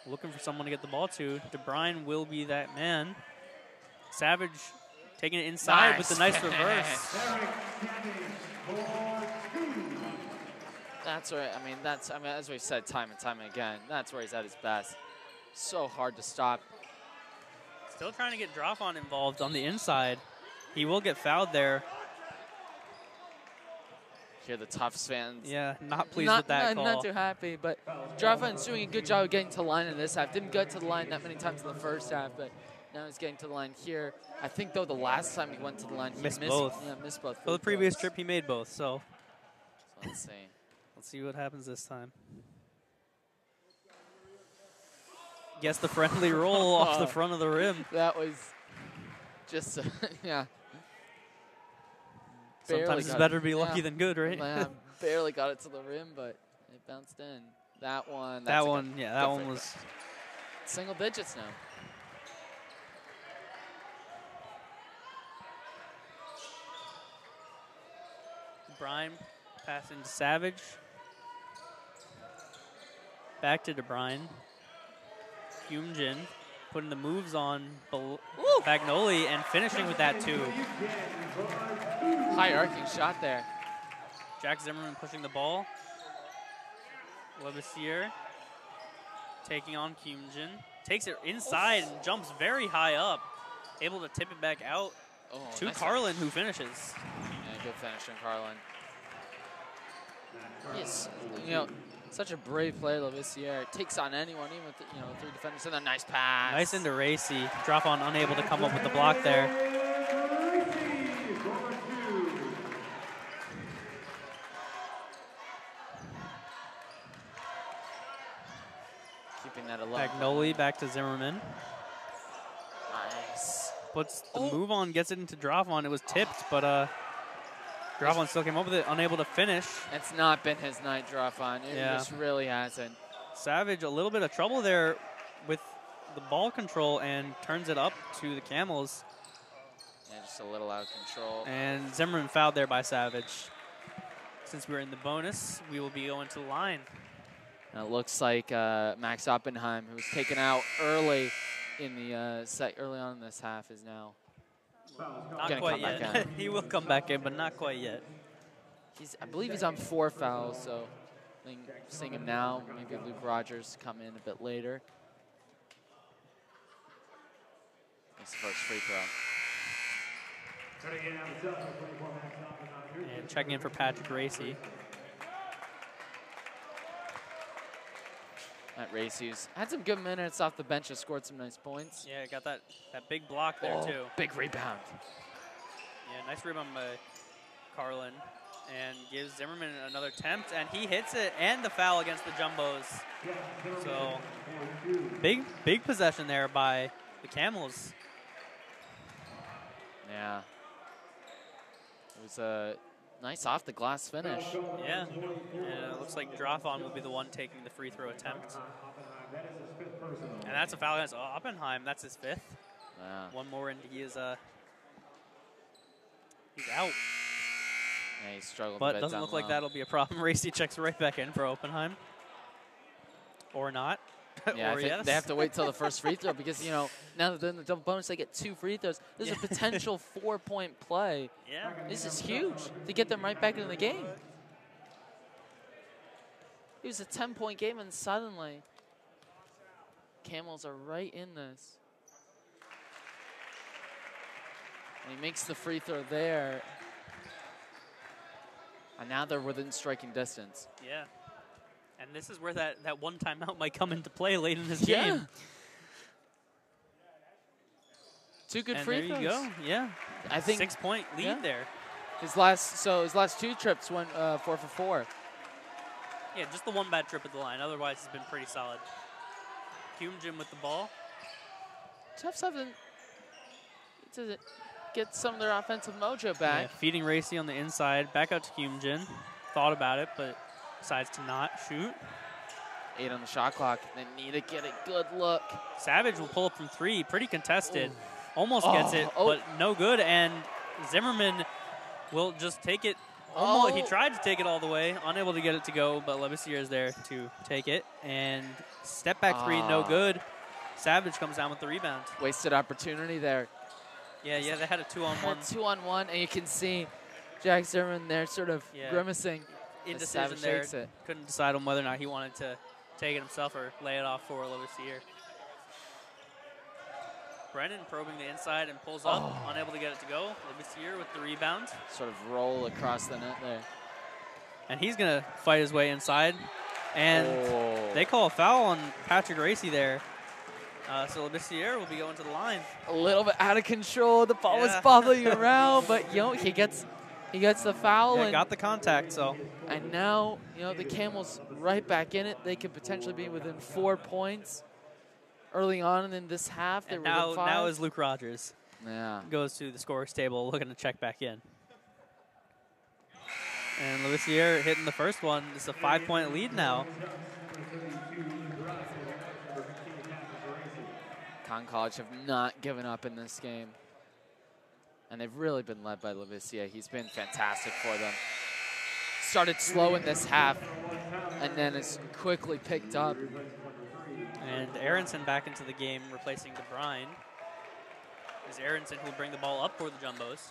Looking for someone to get the ball to. DeBryan will be that man. Savage taking it inside with a nice reverse. That's where, as we've said time and time again, that's where he's at his best. So hard to stop. Still trying to get Drafon involved on the inside. He will get fouled there. Hear the Tufts fans. Yeah, not pleased with that call. Not too happy, but Drafon's doing a good job of getting to the line in this half. Didn't get to the line that many times in the first half, but now he's getting to the line here. I think, though, the last time he went to the line, he missed both. Yeah, missed both. Well, the previous trip, he made both, so let's see. Let's see what happens this time. Gets the friendly roll off the front of the rim. That was just, yeah. Sometimes it's better to be lucky than good, right? Yeah, barely got it to the rim, but it bounced in. That one. That one was single digits now. O'Brien, pass into Savage. Back to DeBrine. Kyumjin putting the moves on Bagnoli and finishing with that too. High arcing shot there. Jack Zimmerman pushing the ball. Lebessier taking on Kyumjin. Takes it inside and jumps very high up. Able to tip it back out to nice Carlin, who finishes. Yeah, good finish from Carlin. Yes, such a brave player, Lebessier. Takes on anyone, even with 3 defenders, and a nice pass. Nice into Racy. Drop on, unable to come up with the block there. Keeping that alive. Bagnoli back to Zimmerman. Nice. Puts the move on, gets it into drop on. It was tipped, but drop on still came up with it, unable to finish. It's not been his night, drop on. It just really hasn't. Savage, a little bit of trouble there with the ball control and turns it up to the Camels. Yeah, just a little out of control. And Zimmerman fouled there by Savage. Since we're in the bonus, we will be going to the line. And it looks like Max Oppenheim, who was taken out early in the early on in this half, is now not quite yet. He will come back in, but not quite yet. I believe he's on 4 fouls, so I think seeing him now. Maybe Luke Rogers come in a bit later. It's the first free throw. And checking in for Patrick Racy. Matt Racy's had some good minutes off the bench, has scored some nice points. Yeah, got that big block there too. Big rebound. Yeah, nice rebound by Carlin. And gives Zimmerman another attempt, and he hits it, and the foul against the Jumbos. So, big possession there by the Camels. Yeah. It was a nice off-the-glass finish. Yeah, and it looks like Drofon will be the one taking the free throw attempt. And that's a foul against Oppenheim. That's his 5th. Yeah. One more, and he's out. Yeah, he struggled But a bit doesn't down look like low. that'll be a problem. Racy checks right back in for Oppenheim. Or not. Yeah, or I think yes. they have to wait till the first free throw because, now that they're in the double bonus, they get 2 free throws. There's a potential 4-point play. Yeah. This is huge to get them right back into the game. It was a 10-point game, and suddenly Camels are right in this. And he makes the free throw there. And now they're within striking distance. Yeah. And this is where that one timeout might come into play late in this game. 2 good and free throws. There you go. Yeah. I think 6-point lead there. His last 2 trips went 4 for 4. Yeah, just the one bad trip at the line. Otherwise, it's been pretty solid. Kyumjin with the ball. Tufts haven't to get some of their offensive mojo back. Yeah, feeding Racy on the inside. Back out to Kyumjin. Thought about it, but decides to not shoot. 8 on the shot clock. They need to get a good look. Savage will pull up from 3. Pretty contested. Almost gets it, but no good. And Zimmerman will just take it. Almost, he tried to take it all the way. Unable to get it to go, but Lebessier is there to take it. And step back 3, no good. Savage comes down with the rebound. Wasted opportunity there. Yeah, they had a 2-on-1. 2-on-1, and you can see Jack Zimmerman there sort of grimacing. Indecision there. Couldn't decide on whether or not he wanted to take it himself or lay it off for Lebessier. Brennan probing the inside and pulls up, unable to get it to go. Lebessier with the rebound. Sort of roll across the net there. And he's going to fight his way inside. And they call a foul on Patrick Racy there. So Lebessier will be going to the line. A little bit out of control. The ball was bobbling around, but he gets the foul. Yeah, and got the contact, so. And now, the Camels right back in it. They could potentially be within 4 points early on, and in this half they were within 5. Now is Luke Rogers. Yeah. Goes to the scorer's table, looking to check back in. And Lebessier hitting the first one. It's a 5-point lead now. Conn College have not given up in this game. And they've really been led by Lebessier. He's been fantastic for them. started slow in this half, and then it's quickly picked up. And Aronson back into the game, replacing DeBrine. Is Aronson who will bring the ball up for the Jumbos.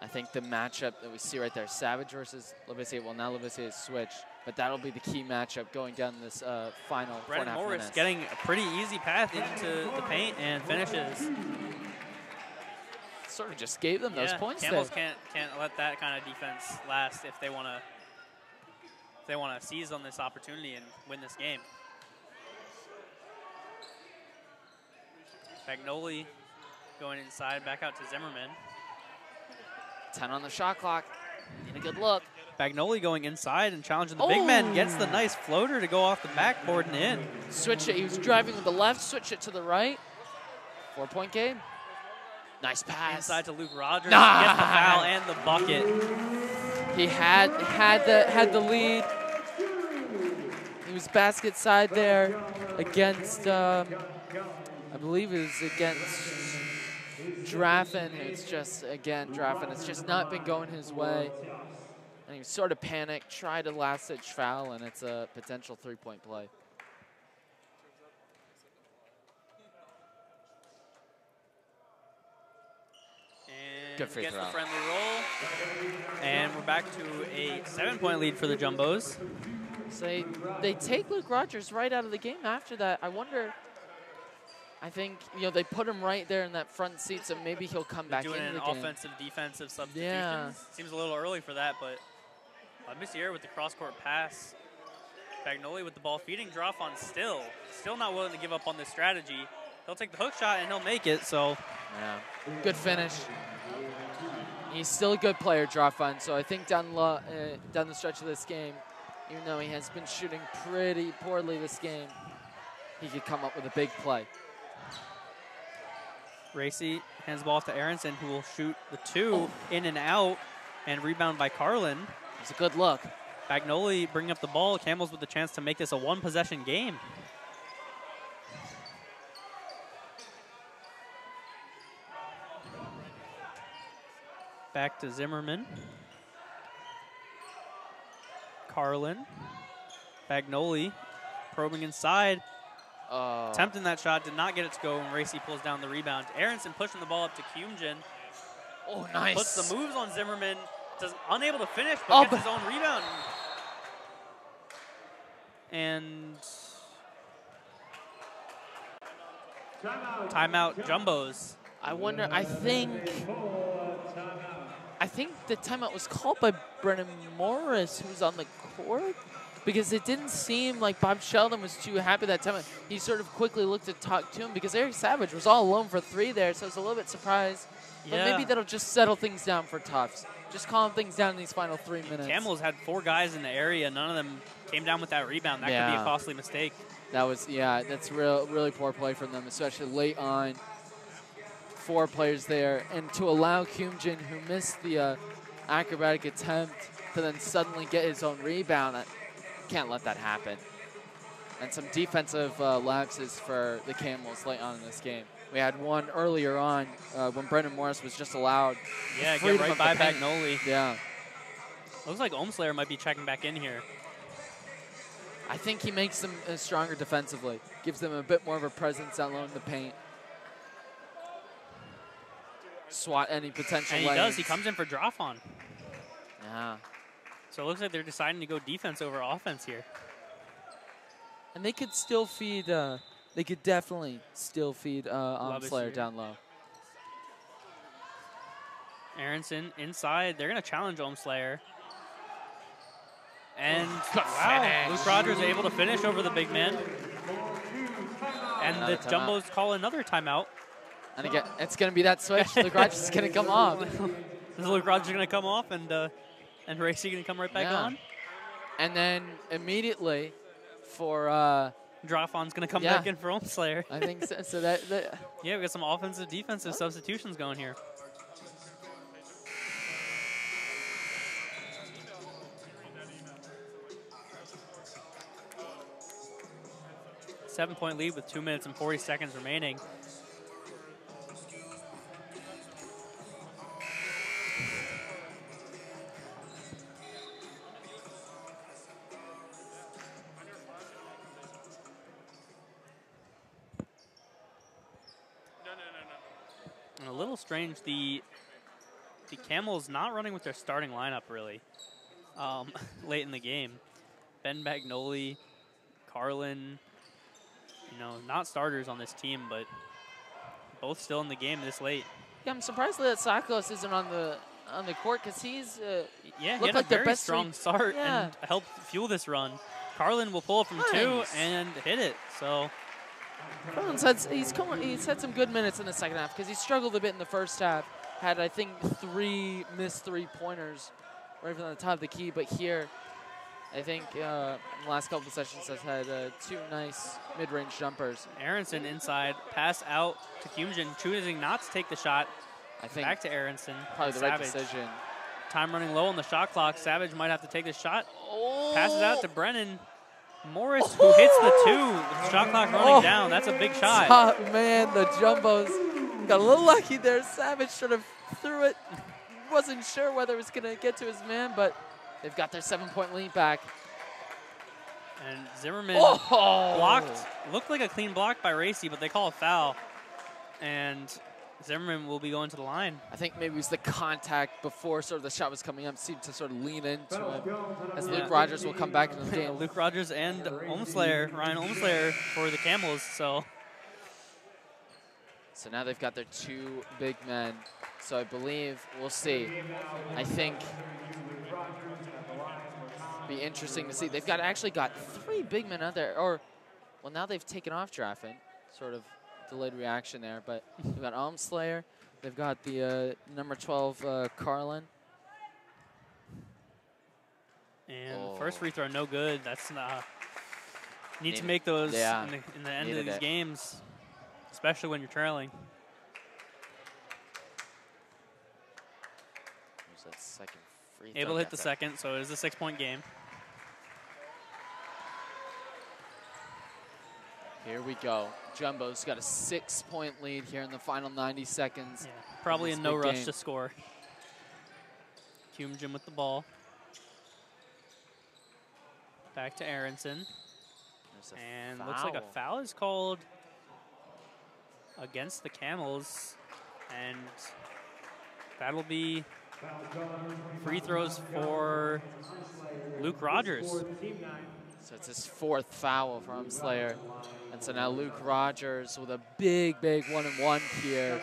I think the matchup that we see right there, Savage versus Levassier. Well, now Levassier is switched, but that'll be the key matchup going down this final 4.5 Morris minutes. getting a pretty easy path into the paint and finishes. Sort of just gave them those points Camels there. can't let that kind of defense last if they want to seize on this opportunity and win this game. Bagnoli going inside, back out to Zimmerman. 10 on the shot clock. Need a good look. Bagnoli going inside and challenging the big man. Gets the nice floater to go off the backboard and in. Switch it. He was driving with the left. Switch it to the right. 4-point game. Nice pass. Inside to Luke Rogers. Gets the foul and the bucket. He had the lead. He was basket side there against, I believe it was against Draffin. It's just, again, Draffin. It's just not been going his way. And he was sort of panicked, tried a last-ditch foul, and it's a potential 3-point play. And good free gets throw. the friendly roll. And we're back to a 7-point lead for the Jumbos. So they take Luke Rogers right out of the game after that. I wonder, I think, they put him right there in that front seat, so maybe he'll come back into the game. Doing an offensive, defensive substitution. Yeah. Seems a little early for that, but Messier with the cross-court pass. Bagnoli with the ball feeding. Droffon still not willing to give up on this strategy. He'll take the hook shot and he'll make it, so. Yeah, good finish. He's still a good player, Droffon, so I think down the stretch of this game, even though he has been shooting pretty poorly this game, he could come up with a big play. Racy hands the ball off to Aronson, who will shoot the 2 in and out, and rebound by Carlin. It's a good look. Bagnoli bringing up the ball. Camels with the chance to make this a one-possession game. Back to Zimmerman. Carlin. Bagnoli probing inside. Attempting that shot, did not get it to go, and Racy pulls down the rebound. Aronson pushing the ball up to Kumjin. Oh, nice. Puts the moves on Zimmerman. Unable to finish, but gets his own rebound. And timeout Jumbos. I wonder, I think the timeout was called by Brennan Morris, who was on the court, because it didn't seem like Bob Sheldon was too happy that time. He sort of quickly looked to talk to him because Eric Savage was all alone for 3 there, so I was a little bit surprised. But maybe that'll just settle things down for Tufts. Just calm things down in these final 3 minutes. Camels had 4 guys in the area. None of them came down with that rebound. That could be a costly mistake. That was, that's really poor play from them, especially late on. 4 players there. And to allow Kumjin, who missed the acrobatic attempt, to then suddenly get his own rebound, I can't let that happen. And some defensive lapses for the Camels late on in this game. We had one earlier on when Brendan Morris was just allowed. Yeah, get right by Bagnoli. Yeah. Looks like Ohmslayer might be checking back in here. I think he makes them stronger defensively. Gives them a bit more of a presence down low in the paint. Swat any potential And he does. He comes in for Droffon. Yeah. So it looks like they're deciding to go defense over offense here. And they could still feed, they could definitely still feed Ohmslayer down low. Aronson inside. They're going to challenge Ohmslayer. And Luke Rogers able to finish over the big man. And the Jumbos call another timeout. And again, it's going to be that switch. Luke Rogers is going to come off. Is Luke Rogers going to come off and Racy going to come right back on? And then immediately for Droffon's going to come back in for Ohmslayer. I think so. So yeah, we got some offensive, defensive substitutions going here. Seven-point lead with 2 minutes and 40 seconds remaining. And a little strange, the Camels not running with their starting lineup, really, late in the game. Ben Bagnoli, Carlin, not starters on this team, but both still in the game this late. Yeah, I'm surprised that Sakos isn't on the court because he's he had like a their very best strong start and helped fuel this run. Carlin will pull up from 2 and hit it. So Carlin's he's had some good minutes in the second half because he struggled a bit in the first half. Had, I think, 3 missed 3-pointers right from the top of the key. But here, I think in the last couple of sessions has had 2 nice mid-range jumpers. Aronson inside, pass out to Kumjin, choosing not to take the shot. I think back to Aronson. Probably the right decision. Time running low on the shot clock. Savage might have to take this shot. Passes out to Brennan. Morris, who hits the 2. With shot clock running down. That's a big shot. Man, the Jumbos got a little lucky there. Savage sort of threw it. Wasn't sure whether it was going to get to his man, but they've got their 7-point lead back. And Zimmerman blocked. Looked like a clean block by Racy, but they call a foul. And Zimmerman will be going to the line. I think maybe it was the contact before sort of the shot was coming up, seemed to sort of lean into him. As Luke Rogers will come back into the game. Luke Rogers and Ryan Olmslayer for the Camels. So now they've got their 2 big men. So I believe, we'll see. I think it'll be interesting to see. They've actually got 3 big men out there. Well, now they've taken off Draffen. Sort of delayed reaction there, but they've got Olmslayer, they've got the number 12 Carlin. And the first free throw, no good. That's need to make those in the end of these games, especially when you're trailing. There's that second free throw. Able to hit the second, so it is a 6-point game. Here we go. Jumbo's got a 6-point lead here in the final 90 seconds. Yeah, probably in no rush to score. Kumjin with the ball. Back to Aronson. And looks like a foul is called against the Camels. And that'll be free throws for Luke Rogers. So it's his 4th foul from Slayer. And so now Luke Rogers with a big 1-and-1 here.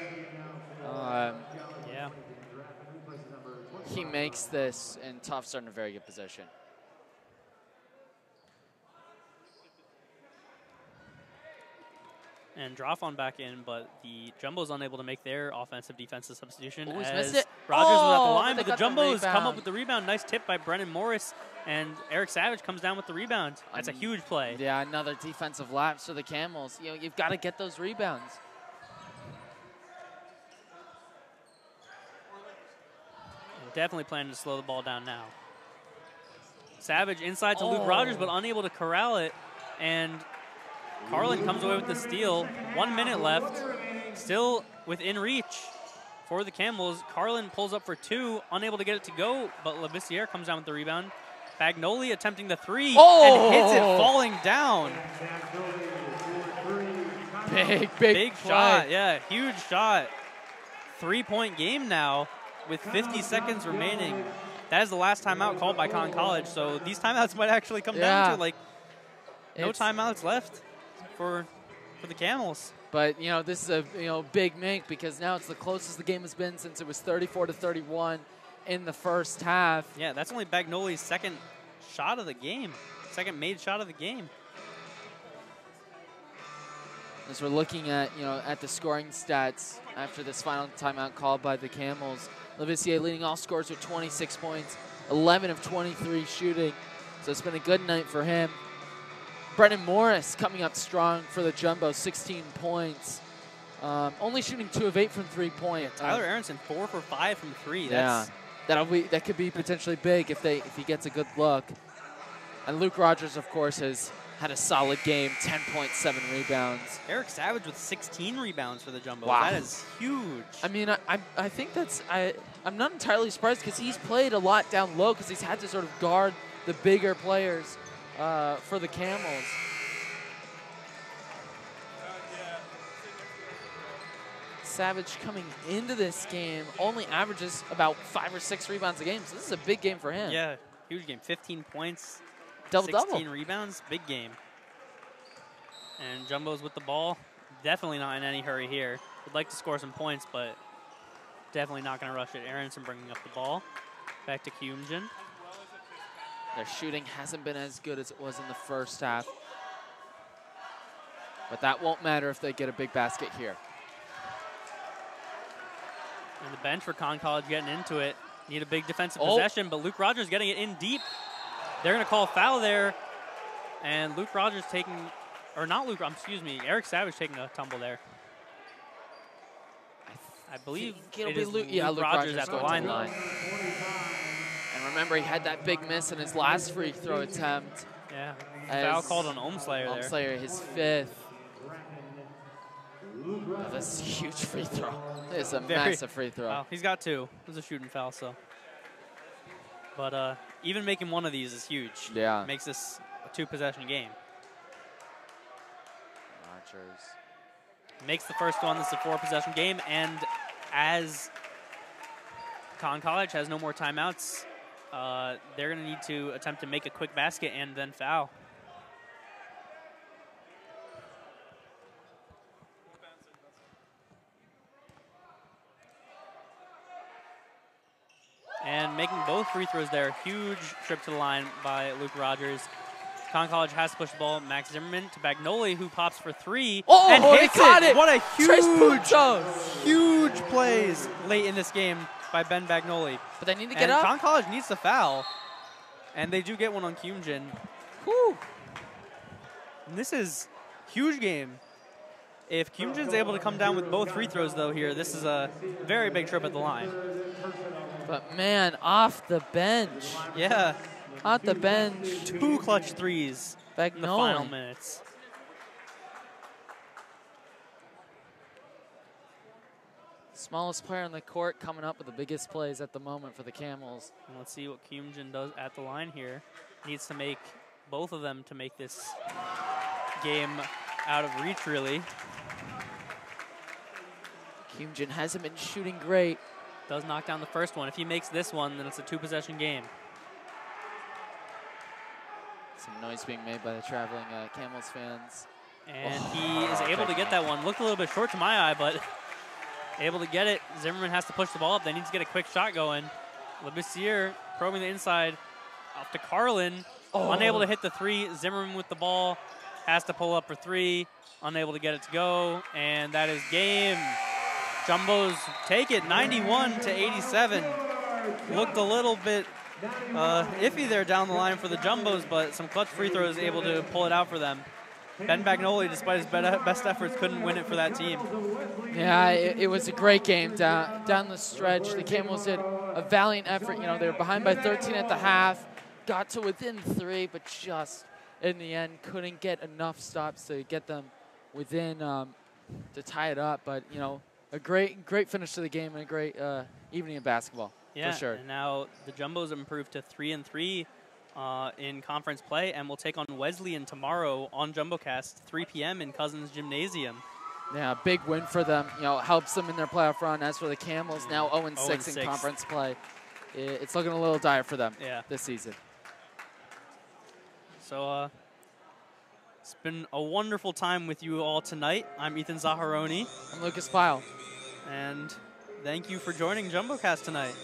He makes this, and Tufts are in a very good position. And Draffen back in, but the Jumbo's unable to make their offensive-defensive substitution. He's as missed it. Rogers was at the line, but the Jumbos come up with the rebound. Nice tip by Brennan Morris, and Eric Savage comes down with the rebound. That's a huge play. Yeah, another defensive lapse for the Camels. You've got to get those rebounds. And definitely planning to slow the ball down now. Savage inside to Luke Rogers, but unable to corral it, and Carlin comes away with the steal. 1 minute left. Still within reach for the Camels. Carlin pulls up for 2. Unable to get it to go, but Labissiere comes down with the rebound. Bagnoli attempting the 3 and hits it falling down. Big shot. Yeah, huge shot. 3-point game now with 50 seconds remaining. That is the last timeout called by Conn College, so these timeouts might actually come down to no timeouts left for the Camels. But this is a big make because now it's the closest the game has been since it was 34-31 in the first half. Yeah, that's only Bagnoli's second shot of the game, second made shot of the game. As we're looking at at the scoring stats after this final timeout called by the Camels, Labissiere leading all scores with 26 points, 11 of 23 shooting. So it's been a good night for him. Brennan Morris coming up strong for the Jumbo, 16 points. Only shooting 2 of 8 from 3-point. Tyler Aronson, 4 for 5 from 3. That's that could be potentially big if he gets a good look. And Luke Rogers, of course, has had a solid game, 10.7 rebounds. Eric Savage with 16 rebounds for the Jumbo. Wow. That is huge. I mean, I think I'm not entirely surprised because he's played a lot down low because he's had to sort of guard the bigger players for the Camels. Savage coming into this game only averages about 5 or 6 rebounds a game, so this is a big game for him. Yeah, huge game. 15 points, Double-double. 16 rebounds, big game. And Jumbo's with the ball. Definitely not in any hurry here. Would like to score some points, but definitely not going to rush it. Aronson bringing up the ball. Back to Kyumjin. Their shooting hasn't been as good as it was in the first half. But that won't matter if they get a big basket here. And the bench for Conn College getting into it. Need a big defensive possession, but Luke Rogers getting it in deep. They're going to call a foul there. And Luke Rogers taking, or not Luke, excuse me, Eric Savage taking a tumble there. I believe it is Luke Rogers at the line. And remember, he had that big miss in his last free throw attempt. Yeah, foul called on Ohmslayer there. Ohmslayer, his 5th. Oh, that's a huge free throw. It's a massive free throw. Wow, he's got 2. It was a shooting foul, so. But even making one of these is huge. Yeah. Makes this a 2-possession game. Rogers. Makes the first one. This is a 4-possession game. And as Conn College has no more timeouts, they're going to need to attempt to make a quick basket and then foul. And making both free throws there. Huge trip to the line by Luke Rogers. Conn College has to push the ball. Max Zimmerman to Bagnoli, who pops for 3. Oh, and he hits caught it. What a huge Huge plays late in this game by Ben Bagnoli. But they need to get up. Conn College needs to foul. And they do get one on Kyumjin. Whew. And this is a huge game. If Kyumjin's able to come down with both free throws, though, here, this is a very big trip at the line. But, man, off the bench. Yeah. Off the bench. 2 clutch threes in the final minutes. Smallest player on the court coming up with the biggest plays at the moment for the Camels. And let's see what Kyumjin does at the line here. Needs to make both of them to make this game out of reach, really. Kyumjin hasn't been shooting great. Does knock down the first one. If he makes this one, then it's a 2-possession game. Some noise being made by the traveling Camels fans. And he is able to get that one. Looked a little bit short to my eye, but able to get it. Zimmerman has to push the ball up. They need to get a quick shot going. Labissiere probing the inside. Off to Carlin. Unable to hit the 3. Zimmerman with the ball. Has to pull up for 3. Unable to get it to go. And that is game. Jumbos take it 91-87. Looked a little bit iffy there down the line for the Jumbos, but some clutch free throws able to pull it out for them. Ben Bagnoli, despite his best efforts, couldn't win it for that team. Yeah, it was a great game down the stretch. The Camels did a valiant effort. You know, they were behind by 13 at the half, got to within 3, but just in the end couldn't get enough stops to get them within to tie it up. But you know, a great finish to the game and a great evening of basketball. Yeah, for sure. And now the Jumbos improved to 3-3 in conference play, and will take on Wesleyan tomorrow on JumboCast, 3 p.m. in Cousins Gymnasium. Yeah, big win for them. You know, helps them in their playoff run. As for the Camels, now 0-6 in conference play. It's looking a little dire for them this season. So it's been a wonderful time with you all tonight. I'm Ethan Zaharoni. I'm Lucas Pyle. And thank you for joining JumboCast tonight.